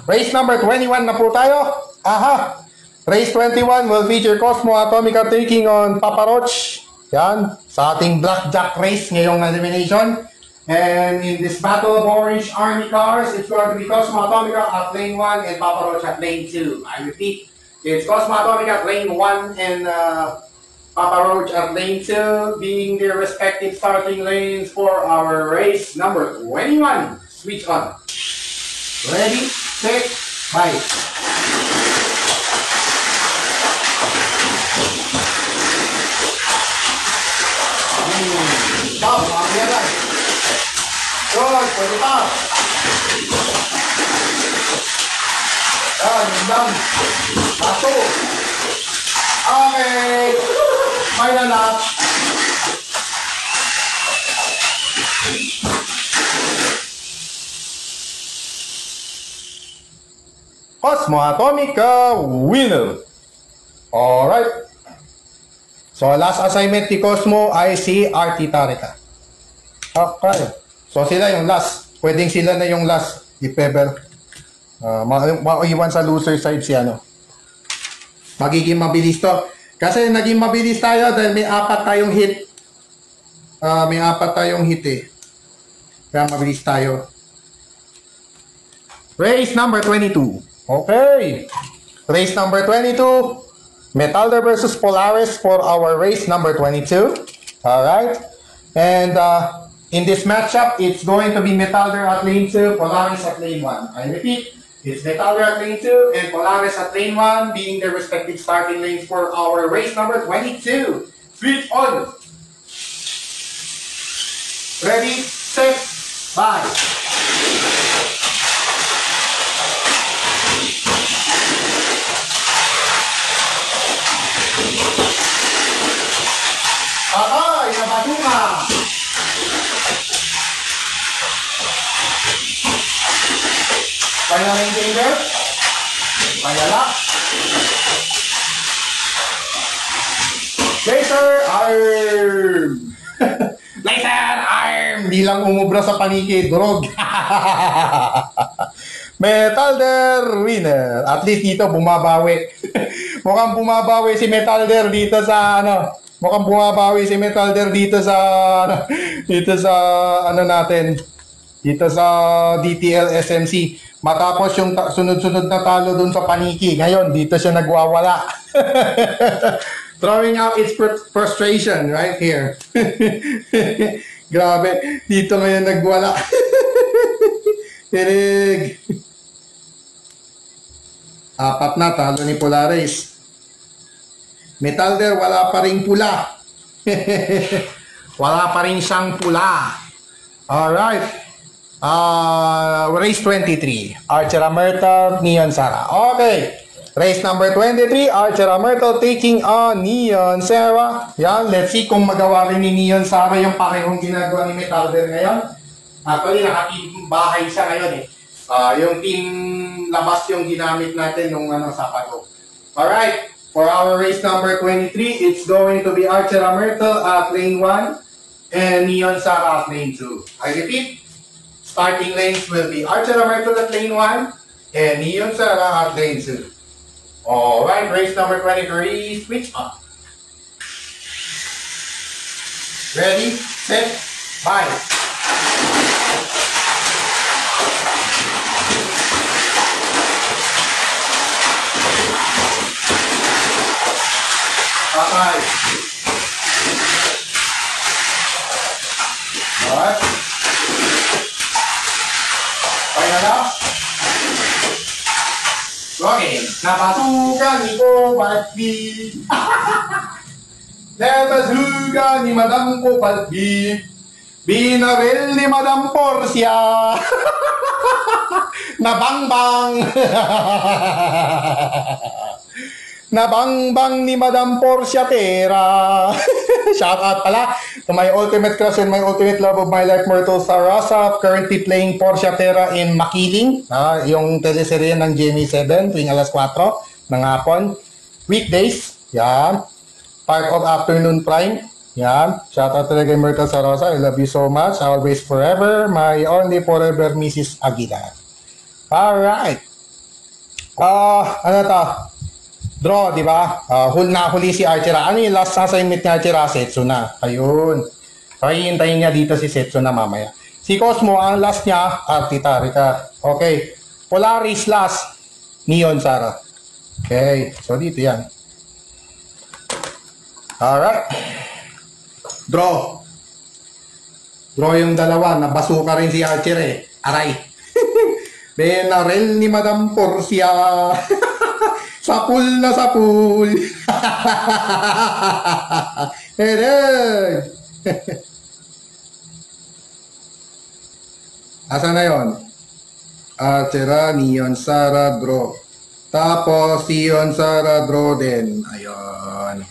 Race number 21 na po tayo. Aha. Race 21 will feature Cosmo Atomica taking on Papa Roach. Yan. Sa ating blackjack race ngayong elimination. And in this battle of Orange Army cars, it's going to be Cosmo Atomica at lane 1 and Papa Roach at lane 2. I repeat, it's Cosmo Atomica at lane 1 and Papa Roach at lane 2, being their respective starting lanes for our race number 21. Switch on. Ready, set, fight. Stop, mamaya lang. Good, pwede pa. Yan, yun lang. Bato. Okay. Final lap. Cosmo Atomica winner. Alright. So, last assignment ni Cosmo ay si RT Tarica. Okay. So, sila yung last. Pwedeng sila na yung last. If ever. Maiwan sa loser side si ano. Magiging mabilis to. Kasi naging mabilis tayo dahil may apat tayong hit. May apat tayong hit eh. Kaya mabilis tayo. Race number 22. Okay. Race number 22. Metalder versus Polaris for our race number 22. Alright. And in this matchup, it's going to be Metalder at lane 2, Polaris at lane 1. I repeat, it's Metalder at lane 2 and Polaris at lane 1 being their respective starting lanes for our race number 22. Switch on. Ready, set, bye. Ay, nabadunga! Final lane changer. Final lap. Laser arm! Laser arm! Di lang umubra sa paniki, durog. Metalder winner. At least dito bumabawi. Mukhang bumabawi si Metalder dito sa ano. Mukhang bumabawi si Metalder dito sa ano natin. Dito sa DTL SMC. Matapos yung sunod-sunod na talo dun sa paniki. Ngayon, dito siya nagwawala. Throwing out its frustration right here. Grabe. Dito ngayon nagwala. Tirig. Apat na talo ni Polaris. Metalder, wala pa ring pula. Wala pa rin siyang pula. Alright. Race 23. Archer Myrtle, Neon Sarah. Okay. Race number 23. Archer Myrtle taking on Neon Sarah. Yan. Let's see kung magawa rin ni Neon Sarah yung parehong ginagawa ni Metalder ngayon. Actually, naka-team bahay siya ngayon eh. Yung team labas yung ginamit natin nung Sabado. Alright. For our race number 23, it's going to be Archer Myrtle at lane 1 and Neon Sarah at lane 2. I repeat, starting lanes will be Archer Myrtle at lane 1 and Neon Sarah at lane 2. Alright, race number 23, switch on. Ready, set, bye. Okay. Alright. Final lap. Okay. Napasukan ni Kopalpi. Napasukan ni Madam Kopalpi. Binaril ni Madam Porcia. Nabangbang. Nabangbang ni Madam Porcia pera. Shout out pala to my ultimate crush and my ultimate love of my life, Myrtle Sarasa, currently playing Porcia Pera in Makiling, yung teleserye ng GMA7 tuwing alas 4 ng hapon. Weekdays, yan. Part of afternoon prime, yan. Shout out talaga Myrtle Sarasa, I love you so much, always forever, my only forever Mrs. Aguilar. Alright. Ano to? Draw, di ba? Nahuli si Archera. Ano yung last assignment ni Archera? Setsuna. Ayun. Hintayin niya dito si Setsuna mamaya. Si Cosmo, ang last niya, RT Tarica. Okay. Polaris last, Neon Sarah. Okay. So, dito yan. Alright. Draw. Draw yung dalawa. Nabasuka rin si Archer eh. Aray. Benarel ni Madam Porcia. Sapul na sapul. Hey, Asa na yun? Archera, Neon, Sara, draw. Tapos, Neon, Sara, draw din. Ayun.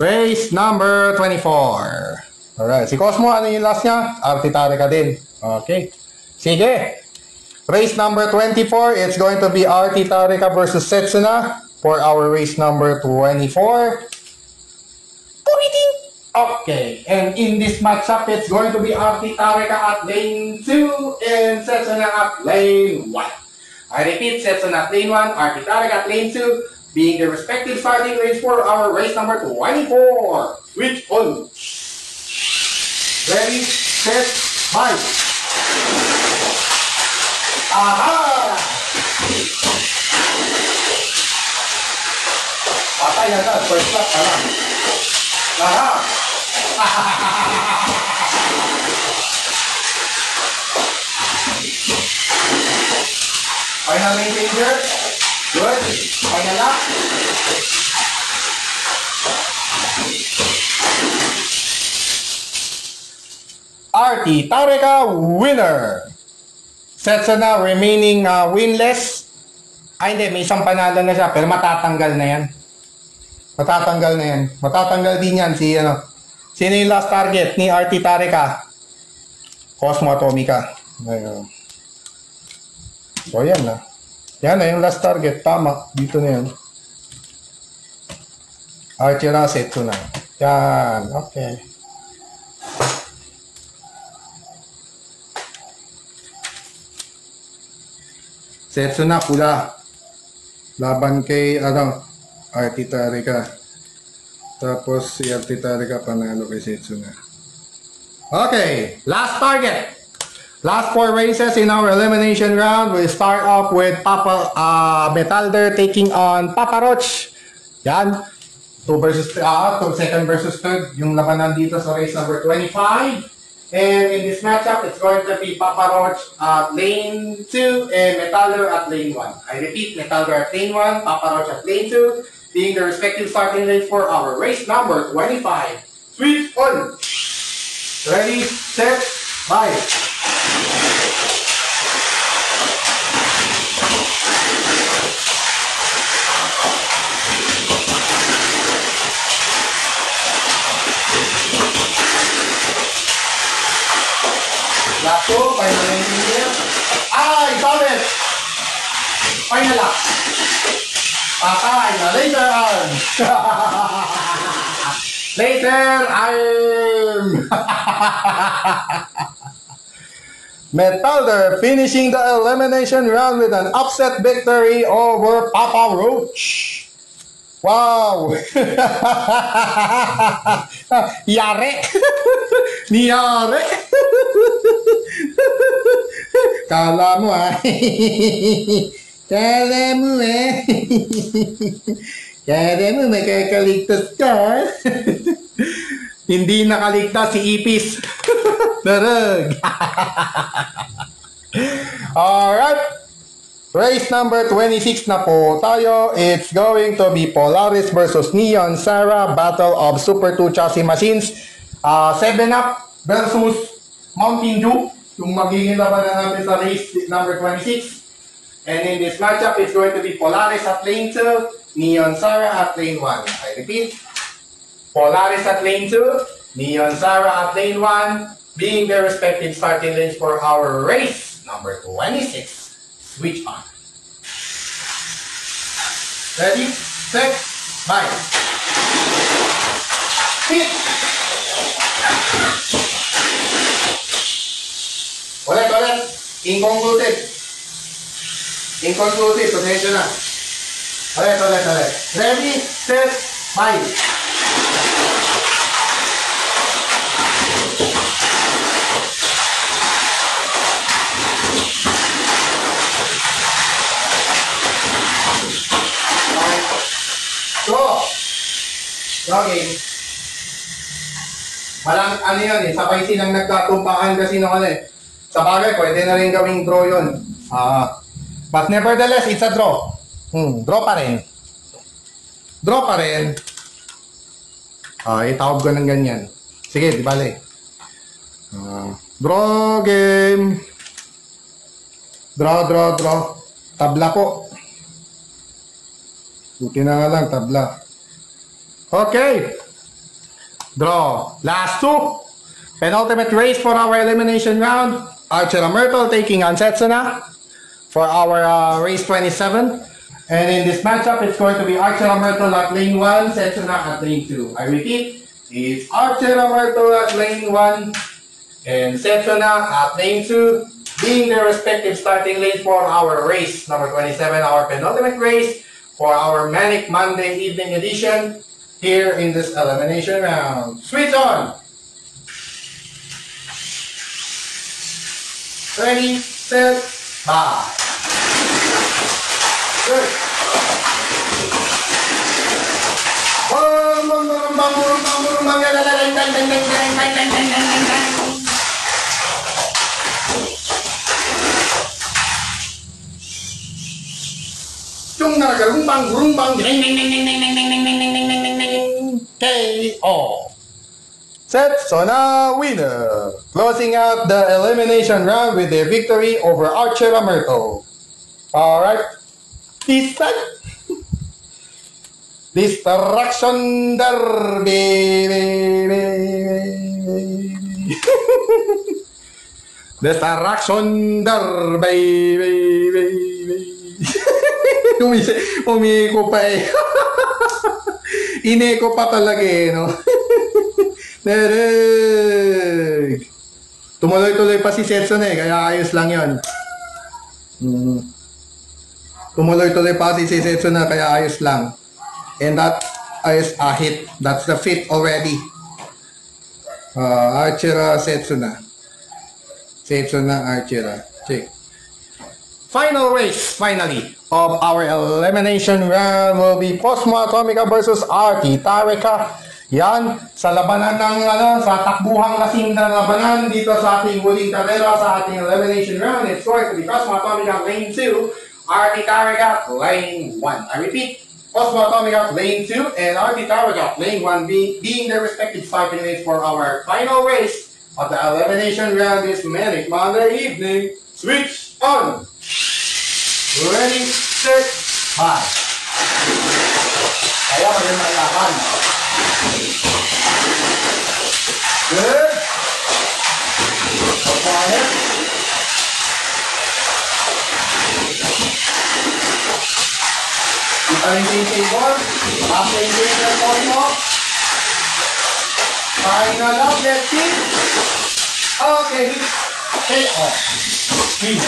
Race number 24. Alright. Si Cosmo, ano yung last niya? Artitare ka din. Okay. Sige. Race number 24, it's going to be RT Tarika versus Setsuna for our race number 24. Okay, and in this matchup, it's going to be RT Tarika at lane 2 and Setsuna at lane 1. I repeat, Setsuna at lane 1, RT Tarika at lane 2, being the respective starting lanes for our race number 24. Switch on. Ready, set, fight. Aha! Patay agad, first lap pa lang. Aha! Final lane changer. Good. Final lap. RT Tarika winner. Setsuna remaining winless. Ay hindi, may isang panalo na siya pero matatanggal na yan. Matatanggal na yan. Matatanggal din yan si ano. Sino yung last target ni RT Tarika? Cosmo Atomica. Ayun. So yan na. Yan na yung last target. Tama. Dito na yan. Archera Setsuna. Yan. Okay. Setsuna pula. Laban kay ano, RT Tarika. Tapos si RT Tarika panalo kay Setsuna. Okay, last target. Last 4 races in our elimination round. We start off with Papa Metalder taking on Papa Roach. Yan. 2 second versus third. Yung labanan dito sa race number 25. And in this matchup, it's going to be Papa Roach at lane 2 and Metalder at lane 1. I repeat, Metalder at lane 1, Papa Roach at lane 2, being the respective starting lanes for our race number 25. Switch on! Ready, set, bye! Lap 2, final lane changer. Ay, solid! Final lap. Patay na laser arm. Laser arm. Metalder finishing the elimination round with an upset victory over Papa Roach. Wow! Yare! Niyare! Kala mo ah. Kala mo eh. Kala mo makakaligtas ka. Hindi nakaligtas si Ipis. Darag. Alright. Race number 26 na po tayo. It's going to be Polaris versus Neon Sara, Battle of Super 2 Chassis Machines. 7-Up versus Mountain Dew. Yung magiging labanan natin sa race number 26. And in this matchup, it's going to be Polaris at lane 2, Neon Sara at lane 1. I repeat, Polaris at lane 2, Neon Sara at lane 1, being their respective starting lanes for our race number 26. Switch on. Ready, set, bye. Hit. Ulit. Inconclusive. Pasensya na. Ulit. Ready, set, bye. Okay. Parang ano yun eh, sabay silang nagkatumpakan kasi nung ano eh. Sa bagay, pwede na rin gawing draw yun. But nevertheless, it's a draw. Draw pa rin. Itawag ko ng ganyan. Sige, di bale. Draw game. Draw. Tabla po. Buti na nga lang, tabla. Okay. Draw. Last two. Penultimate race for our elimination round. Archer Myrtle taking on Setsuna for our race 27. And in this matchup, it's going to be Archer Myrtle at lane 1, Setsuna at lane 2. I repeat, it's Archer Myrtle at lane 1 and Setsuna at lane 2, being their respective starting lanes for our race number 27, our penultimate race for our Manic Monday evening edition here in this elimination round. Switch on! Ready, set, bye! Good. KO. Setsuna winner, closing out the elimination round with a victory over Archer Myrtle. Alright, peace out. Destruction Derby. Destruction Derby. Umiko pa eh. Ineko pa talaga eh, no? Derek. Tumuloy-tuloy pa si Setsuna eh, kaya ayos lang yun. Tumuloy-tuloy pa si Setsuna, kaya ayos lang. And that is a hit. That's the fit already. Archer Setsuna. Setsuna Archer. Check. Final race, finally, of our elimination round will be Cosmo Atomica versus RT Tarika. Yan, sa labanan ng, sa takbuhang lasing na labanan dito sa ating huling karera sa ating elimination round. It's going to be Cosmo Atomica lane 2, RT Tarika lane 1. I repeat, Cosmo Atomica lane 2 and RT Tarika lane 1 being their respective starting lanes for our final race of the elimination round this Manic Monday evening. Switch on! Ready, set, bye! Kaya magandang. Good. Quiet. Kita rin yung table. After yung table mo. Final up, let's see. Okay, take off. Hit.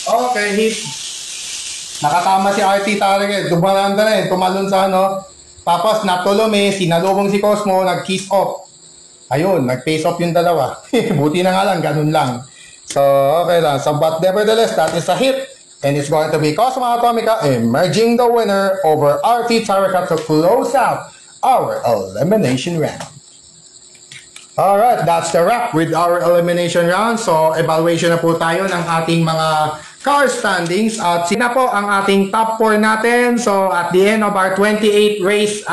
Okay, hit. Nakatama si RT Target. Dumalanda na eh. Tumalon sa Tapos natulom eh. Sinalubong si Cosmo. Nag-kiss off. Ayun, nag-face off yung dalawa. Buti na nga lang, ganun lang. So, okay lang. So, but nevertheless, that is a hit. And it's going to be Cosmo Atomica emerging the winner over RT Target to close out our elimination round. Alright, that's the wrap with our elimination round. So, evaluation na po tayo ng ating mga car standings. At sina po ang ating top 4 natin. So, at the end of our 28 race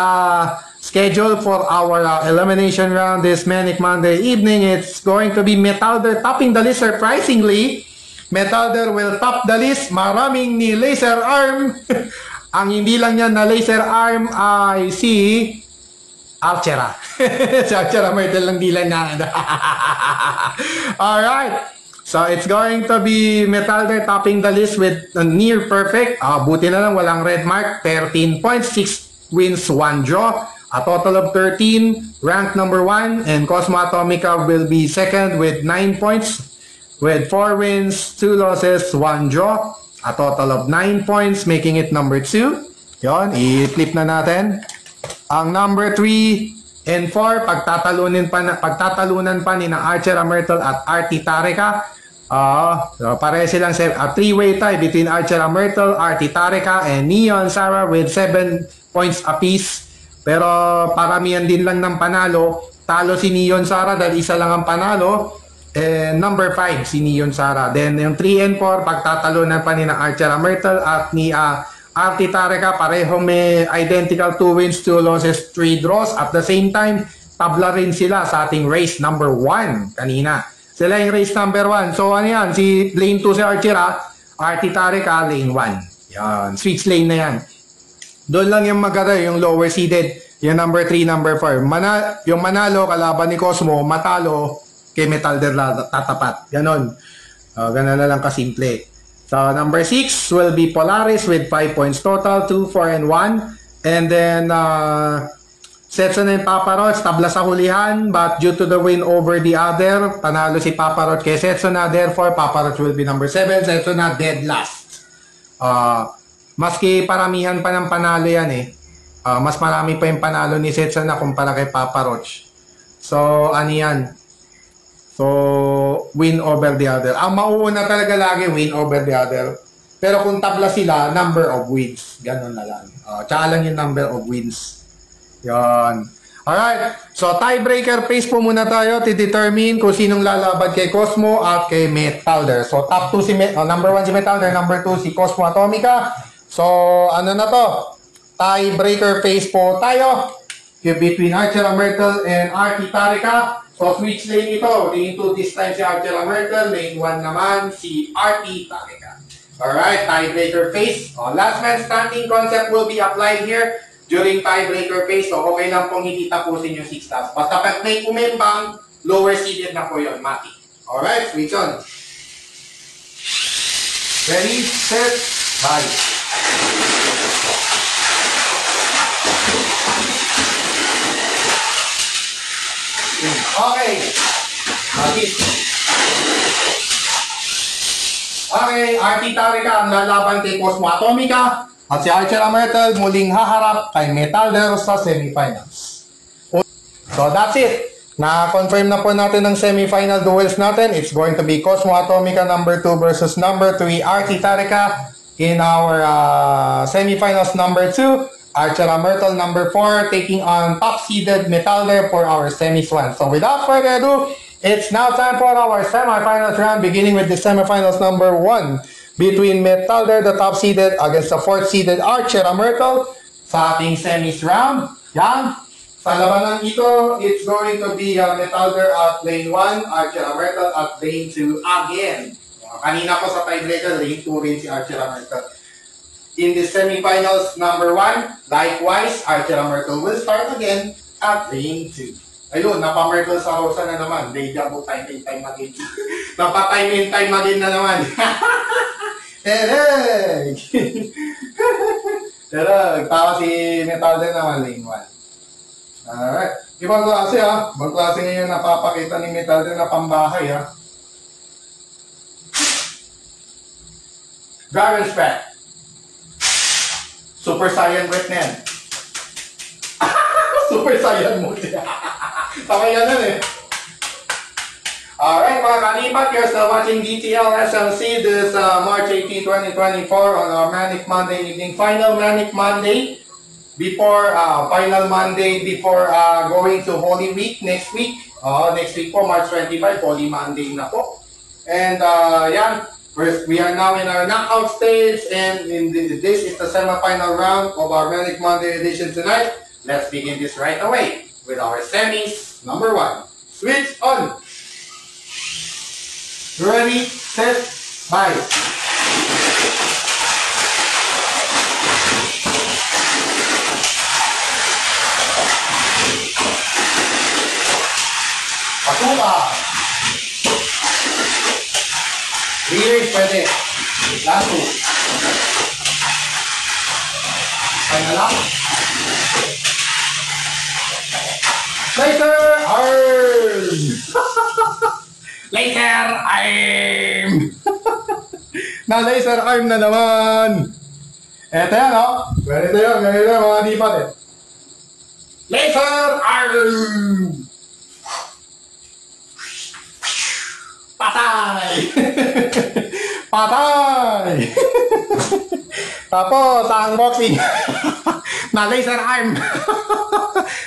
schedule for our elimination round this Manic Monday evening, it's going to be Metalder topping the list surprisingly. Metalder will top the list. Maraming ni Laser Arm. Ang hindi lang yan na Laser Arm ay si Archera. Si Archera Myrtle lang dilan na. Alright. So, it's going to be Metalder topping the list with a near perfect. Buti na lang walang red mark. 13 points, 6 wins, 1 draw. A total of 13. Ranked number 1. And Cosmo Atomica will be second with 9 points. With 4 wins, 2 losses, 1 draw. A total of 9 points, making it number 2. Yon, i-flip na natin. Ang number 3 and 4, pagtatalunan pa ni na Archer Myrtle at RT Tarika. Pare silang 3-way tie between Archer Myrtle, RT Tarika, and Neon Sarah with 7 points apiece. Pero paramihan din lang ng panalo. Talo si Neon Sarah dahil isa lang ang panalo. And number 5 si Neon Sarah. Then yung 3 and 4, pagtatalunan pa ni na Archer Myrtle at ni RT Tareka, pareho may identical 2 wins, 2 losses, 3 draws. At the same time, tabla rin sila sa ating race number 1 kanina. Sila yung race number 1. So ano yan, si lane 2 si Archer RT Tareka, lane 1. Yan, switch lane na yan. Doon lang yung maganda, yung lower seeded, yung number 3, number 4. Yung manalo, kalaban ni Cosmo, matalo, kay Metalder tatapat. Ganon. Ganon na lang kasimple. So, number 6 will be Polaris with 5 points total, 2, 4, and 1. And then, Setson and Papa Roach, tabla sa hulihan, but due to the win over the other, panalo si Papa Roach kay Setson na, therefore, Papa Roach will be number 7, Setson na dead last. Maski paramihan pa ng panalo yan mas marami pa yung panalo ni Setson na kumpara kay Papa Roach. So, ano yan? So, win over the other. Ang mauuna talaga lagi, win over the other. Pero kung tabla sila, number of wins. Ganun na lang. Tsaka lang yung number of wins. Yan. Alright. So, tiebreaker pace po muna tayo to determine kung sinong lalaban kay Cosmo at kay Metalder. So, top 2 si number 1 si Metalder, number 2 si Cosmo Atomica. So, ano na to? Tiebreaker pace po tayo. Between Archer Myrtle and RT Tareka. So, switch lane ito. Lane 2 this time si Archer Myrtle. Lane 1 naman si RT Tareka. Alright, tiebreaker phase. Last man standing concept will be applied here during tiebreaker phase. So, okay lang pong hindi tapusin yung 6 stars. Basta pag may umembang, lower seeded na po yun, Mati. Alright, switch on. Ready, set, bye. Okay. Okay, RT Tareka ang lalaban kay Cosmo Atomica at si Archer Myrtle muling haharap kay Metalder sa semifinals. So that's it. Na-confirm na po natin ang semifinal duels natin. It's going to be Cosmo Atomica number 2 versus number 3 RT Tareka in our semifinals number 2. Archer Myrtle number 4 taking on top-seeded Metalder for our semis 1. So without further ado, it's now time for our semifinals round, beginning with the semifinals number 1 between Metalder, the top-seeded, against the 4th-seeded Archer Myrtle sa ating semis round. Yan. Sa labanan ito, it's going to be Metalder at lane 1, Archer Myrtle at lane 2 again. Kanina po sa tiebreaker, lane 2 rin si Archer Myrtle. In the semifinals number 1, likewise, Archer Myrtle will start again at lane 2. Ayun, napa-Myrtle sa Rosa na naman. Deja vu time and time again. Napa-time and time again na naman. Tereg! Tereg! Tawa si Metalder naman, lane 1. Alright. Ibang klase Ibang klase ngayon napapakita ni Metalder na pambahay Garden Spec. Super Saiyan Breath na yan. Super Saiyan mo. Tama yan Alright mga kanipat, you're still watching DTL SLC this March 18, 2024 on our Manic Monday evening. Final Manic Monday before going to Holy Week next week. Next week po, March 25, Holy Monday na po. And yan. First, we are now in our knockout stage, and this is the semifinal round of our Manic Monday edition tonight. Let's begin this right away with our semis number 1. Switch on. Ready, set, bye. Patuka. Rears pwede. Lasso. Final lang. Laser arm! Laser arm! Na-laser arm na naman! Eto yan Ganito yun mga dipat Laser arm! Patay! Patay! Tapos, ang boxing. Na laser arm.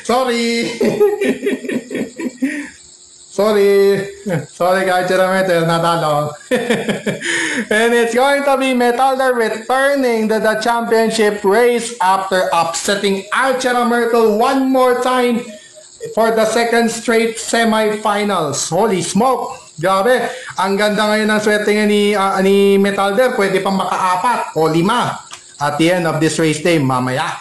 Sorry. Sorry. Sorry guys, Metal, natalo. And it's going to be Metalder returning to the championship race after upsetting Archera Myrtle one more time for the second straight semifinals. Holy smoke! Grabe, ang ganda ngayon ng swerte ni Metalder. Pwede pang maka-4 o 5 at the end of this race day mamaya.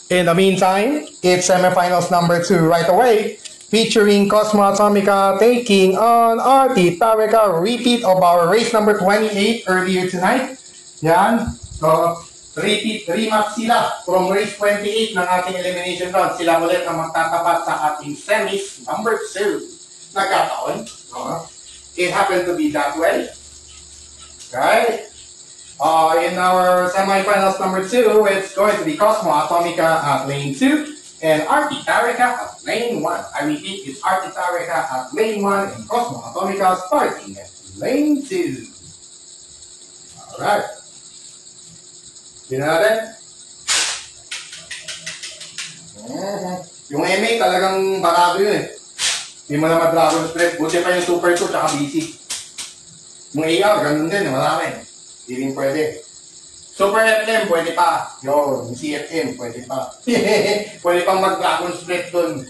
In the meantime, it's semifinals number 2 right away, featuring Cosmo Atomica taking on RT Tareka, repeat of our race number 28 earlier tonight. Yan. So, rematch sila from race 28 ng ating elimination round. Sila ulit ang magtatapat sa ating semis number 2. Nagkataon. It happened to be that way. Okay. In our semifinals number 2, it's going to be Cosmo Atomica at lane 2. And RT Tareka at lane 1. I repeat, it's RT Tareka at lane 1 and Cosmo Atomica starting at lane 2. Alright. Yun na natin. Yung MA talagang barado yun eh. Hindi mo na mag-dragon strip. Buti pa yung Super 2 tsaka BC. Yung AR, ganun din. Marami. Hindi rin pwede. Super FM, pwede pa. Yun, CFM, pwede pa. Pwede pang mag-dragon split dun.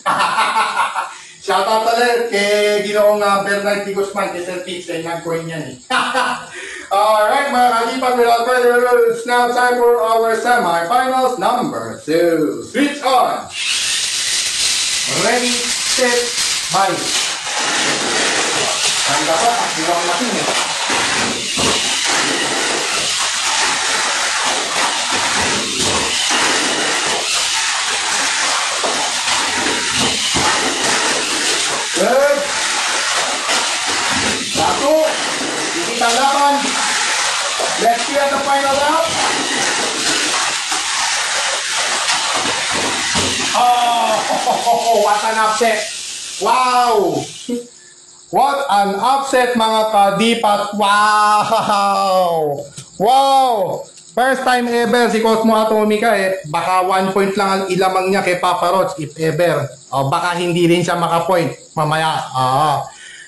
Shoutout ulit kay Ginoong Bernard T. Guzman, kay Sir Pitch, kay nag-coin yan eh. Alright, mga kalipan, without further ado, it's now time for our semi-finals number 2. Switch on! Ready, set, bye! Ang dapat, hindi ako makinig. Good. Satu. Kita laban. Let's see at the final round. Oh, what an upset. Wow. What an upset mga kadipat. Wow. Wow. First time ever si Cosmo Atomica eh. Baka 1 point lang ang ilamang niya kay Papa Roach if ever. O baka hindi rin siya maka-point mamaya.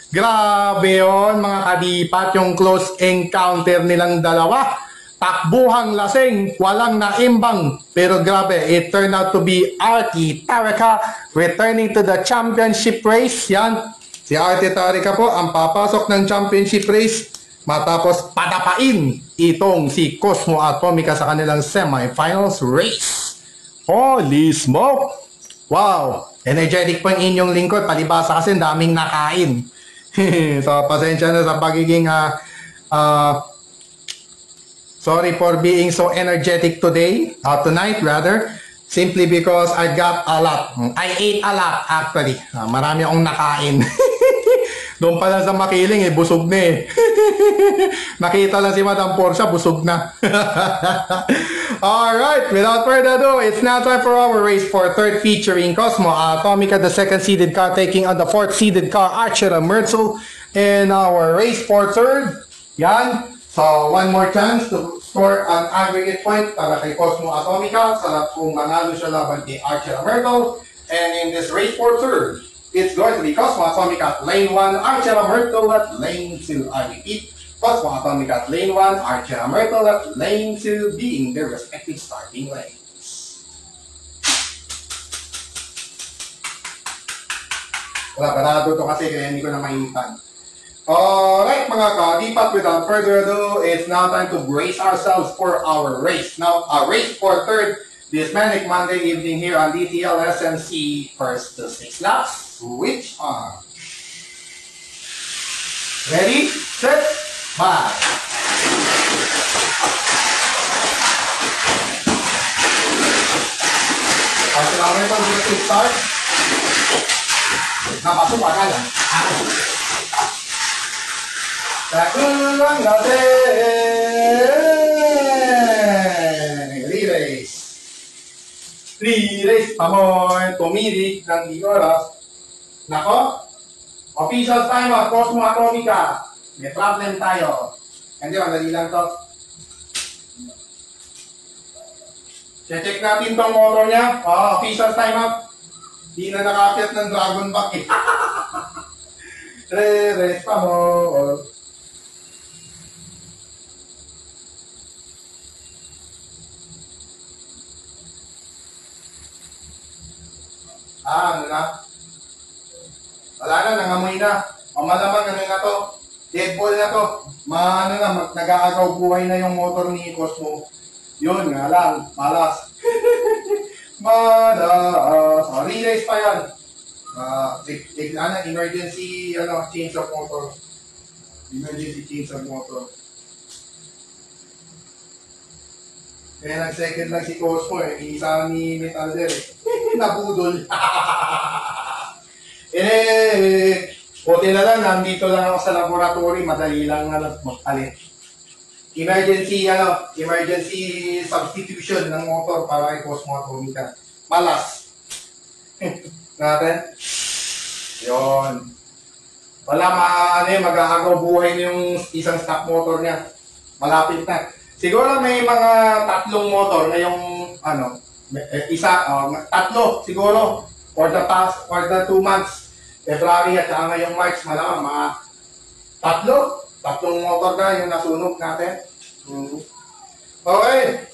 Grabe yun mga kadipat, yung close encounter nilang dalawa. Takbuhang lasing, walang naimbang. Pero grabe, it turned out to be RT Tareka returning to the championship race. Yan, si RT Tareka po ang papasok ng championship race matapos patapain itong si Cosmo Atomica sa kanilang semifinals race. Holy smoke! Wow! Energetic po yung inyong lingkod. Palibasa kasi daming nakain. So, pasensya na sa pagiging sorry for being so energetic today, tonight rather, simply because I got a lot. I ate a lot actually. Marami akong nakain. Doon pa lang sa Makiling busog na eh. Nakita lang si Madam Portia, busog na. Alright, without further ado, it's now time for our race for third featuring Cosmo Atomica, the second seeded car taking on the fourth seeded car Archera Myrtle. And our race for third, yan. So, one more chance to score an aggregate point para kay Cosmo Atomica sa kung manalo siya laban kay Archera Myrtle. And in this race for third, it's going to be Cosmo Atomica at lane 1, Archera Myrtle at lane 2. I repeat, Cosmo Atomica at lane 1, Archera Myrtle at lane 2 being their respective starting lanes. Wala, parado to kasi kaya hindi ko na mainitan. Alright mga kadipat, without further ado, it's now time to brace ourselves for our race. Now, our race for third this Manic Monday evening here on DTL SMC, first to 6 laps. Switch on. Ready, set, bye. Pag kailangan ito dito start, napasok agad lang. Takulang natin! Re-race. Re-race. Pamoy, tumirik ng oras. Nako, official time of Cosmo Atomica. May problem tayo. Hindi, madali lang to. Check natin tong motor niya. Official time up. Di na nakakyat ng dragon back eh. Resta mo. Ano na? Wala na, nangamoy na. Malamang ano na to. Deadball na to. Ano na, nag-aagaw buhay na yung motor ni Cosmo. Yun nga lang, malas. Malas. Relays pa yan. Emergency change of motor. Emergency change of motor. Kaya nag-second lang si Cosmo eh. Isa ni Metalder eh. Nabudol. Buti na lang, nandito lang ako sa laboratory. Madali lang na magpalit. Emergency substitution ng motor para kay Cosmo Atomica. Malas. Natin. Yun. Wala mag-aagaw buhay yung isang stock motor niya. Malapit na. Siguro may mga tatlong motor na yung tatlo siguro for the 2 months. February at saka ngayong March, malamang mga tatlong motor na yung nasunog natin. Okay.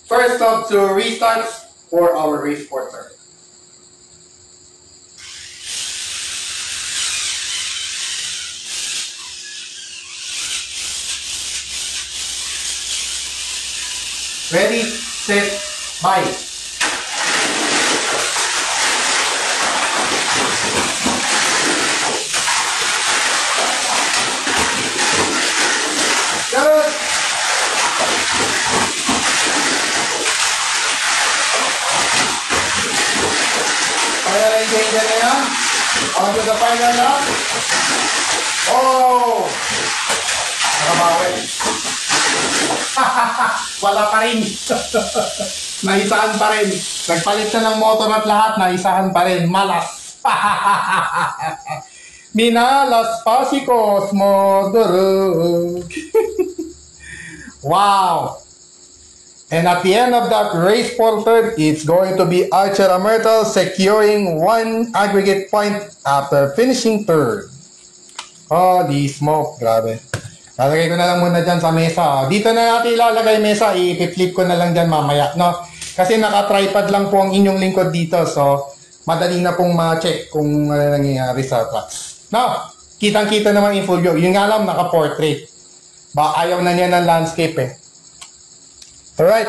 First of 2 restarts for our race porter. Ready, set, bye. Good. Kaya change na yan. On to the final lap. Oh! Nakabawi. Wala pa rin. Naisahan pa rin. Nagpalit na ng motor at lahat, naisahan pa rin. Malas. Minalas pa si Cosmo Durug. Wow. And at the end of that race porter, it's going to be Archer Amertal securing 1 aggregate point after finishing 3rd. Oh, the smoke. Grabe. Lalagay ko na lang muna dyan sa mesa. Dito na natin ilalagay mesa. I-flip ko na lang dyan mamaya. No? Kasi naka-tripod lang po ang inyong lingkod dito. So, madali na pong ma-check kung ano nangyayari sa clutch. No? Kitang-kita naman yung full view. Yung nga lang, naka-portrait. Ayaw na niya ng landscape eh. Alright.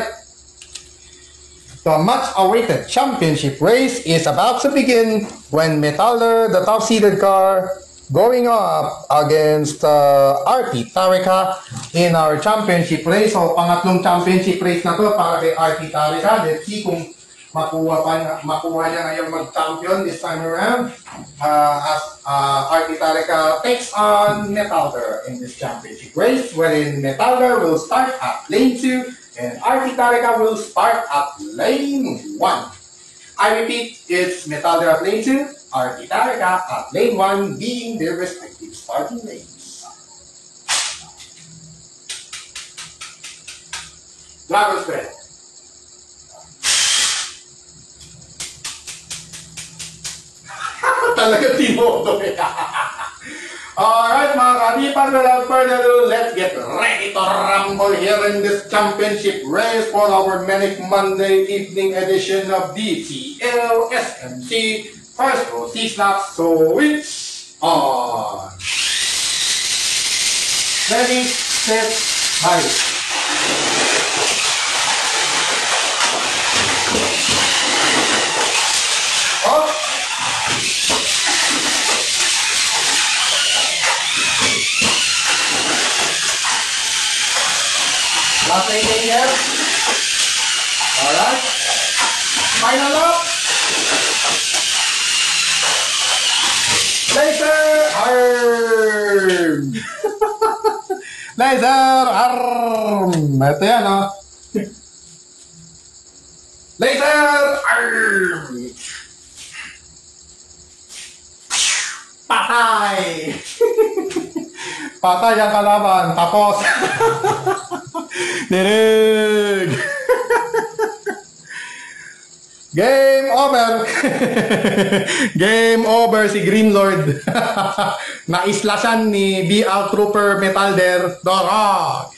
The much-awaited championship race is about to begin when Metalder, the top-seeded car, going up against RT Tarika in our championship race. So, pangatlong championship race na to para kay RT Tarika. Let's see kung makuha niya ngayong mag-champion this time around as RT Tarika takes on Metalder in this championship race, wherein Metalder will start at lane 2 and RT Tarika will start at lane 1. I repeat, it's Metalder at lane 2, RT Tarika at lane 1 being their respective starting lanes. Dragon spread. Talaga tinodo eh. Alright mga kadipan, without further ado, let's get ready to rumble here in this championship race for our Manic Monday evening edition of DTL SMC. First row, 6 laps, so it's on. Ready, set, bye. Oh! Last lane here. Alright. Final lap. Laser arm. Laser arm. Ito yan, oh. Laser arm. Patay. Patay ang kalaban. Tapos. Dinig! Game over! Game over si Green Lord. Naislasan ni BL Trooper Metalder Dorog.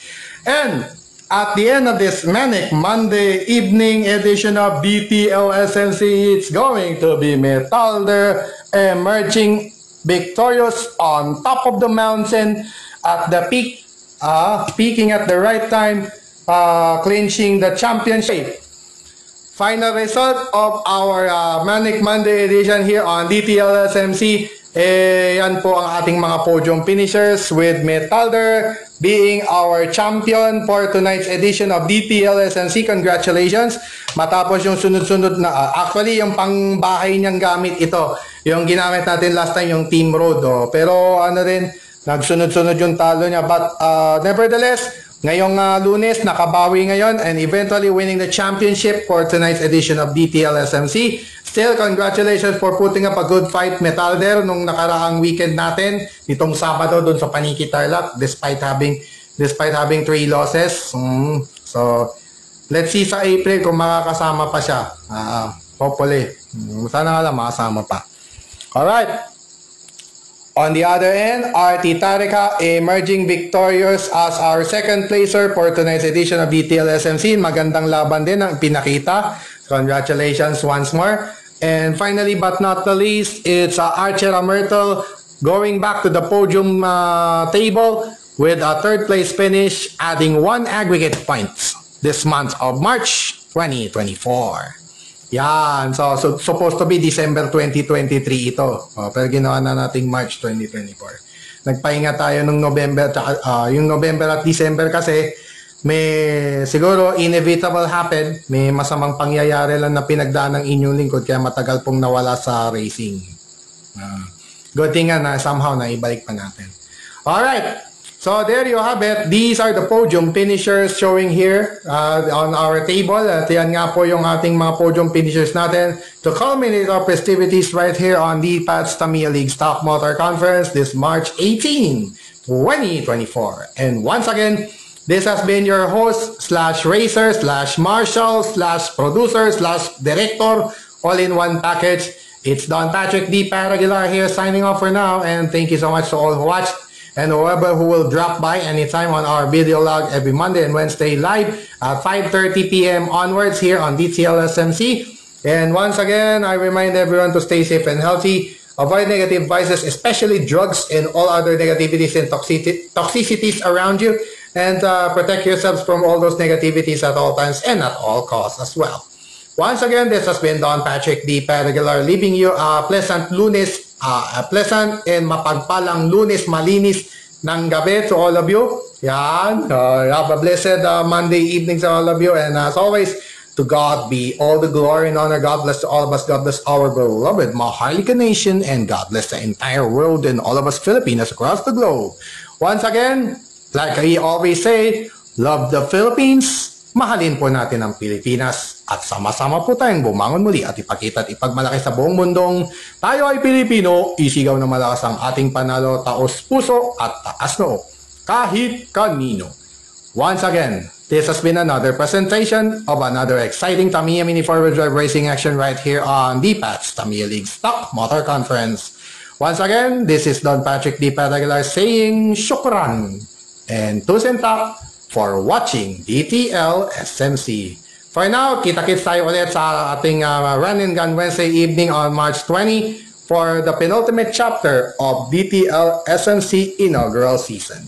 And at the end of this manic Monday evening edition of DTLSMC, it's going to be Metalder emerging victorious on top of the mountain at the peak, peaking at the right time, clinching the championship. Final result of our Manic Monday edition here on DTLSMC. Yan po ang ating mga podium finishers with Metalder being our champion for tonight's edition of DTLSMC. Congratulations. Matapos yung sunod-sunod na, actually yung pangbahay niyang gamit ito. Yung ginamit natin last time, yung Team Road. Pero ano rin, nagsunod-sunod yung talo niya. But nevertheless, ngayong Lunes, nakabawi ngayon and eventually winning the championship for tonight's edition of DTLSMC. Still, congratulations for putting up a good fight, Metalder, nung nakaraang weekend natin, nitong Sabado doon sa Paniki Tarlac, despite having 3 losses. So, let's see sa April kung makakasama pa siya. Hopefully. Sana nga lang makasama pa. Alright. On the other end, RT Tarika emerging victorious as our second placer for tonight's edition of DTLSMC. Magandang laban din ang pinakita. Congratulations once more. And finally, but not the least, it's Archer Myrtle going back to the podium table with a third place finish, adding 1 aggregate points this month of March 2024. Yan. So, supposed to be December 2023 ito. Pero ginawa na nating March 2024. Nagpahinga tayo nung November, yung November at December kasi may siguro inevitable happen. May masamang pangyayari lang na pinagdaan ng inyong lingkod kaya matagal pong nawala sa racing. Good thing nga na somehow na ibalik pa natin. Alright. So there you have it. These are the podium finishers showing here on our table. At yan nga po yung ating mga podium finishers natin to culminate our festivities right here on the Pats Tamiya League Stock Motor Conference this March 18, 2024. And once again, this has been your host slash racer slash marshal slash producer slash director all in one package. It's Don Patrick D. Paragular here signing off for now, and thank you so much to all who watched and whoever who will drop by anytime on our video log every Monday and Wednesday live at 5:30 p.m. onwards here on DTLSMC. And once again, I remind everyone to stay safe and healthy, avoid negative vices, especially drugs and all other negativities and toxicities around you, and protect yourselves from all those negativities at all times and at all costs as well. Once again, this has been Don Patrick D. Paragular, leaving you a pleasant Lunes, pleasant and mapagpalang Lunes malinis ng gabi to all of you. Yan. Have a blessed Monday evening to all of you. And as always, to God be all the glory and honor. God bless to all of us. God bless our beloved Maharlika Nation. And God bless the entire world and all of us Filipinos across the globe. Once again, like I always say, love the Philippines. Mahalin po natin ang Pilipinas at sama-sama po tayong bumangon muli at ipakita at ipagmalaki sa buong mundong tayo ay Pilipino, isigaw na malakas ang ating panalo, taos puso at taas noo, kahit kanino. Once again, this has been another presentation of another exciting Tamiya Mini 4-wheel drive racing action right here on DPAT's Tamiya League Stock Motor Conference. Once again, this is Don Patrick D. Paragular saying shukran and tusentap for watching DTL SMC. For now, kita-kits tayo ulit sa ating Run and Gun Wednesday evening on March 20 for the penultimate chapter of DTL SMC inaugural season.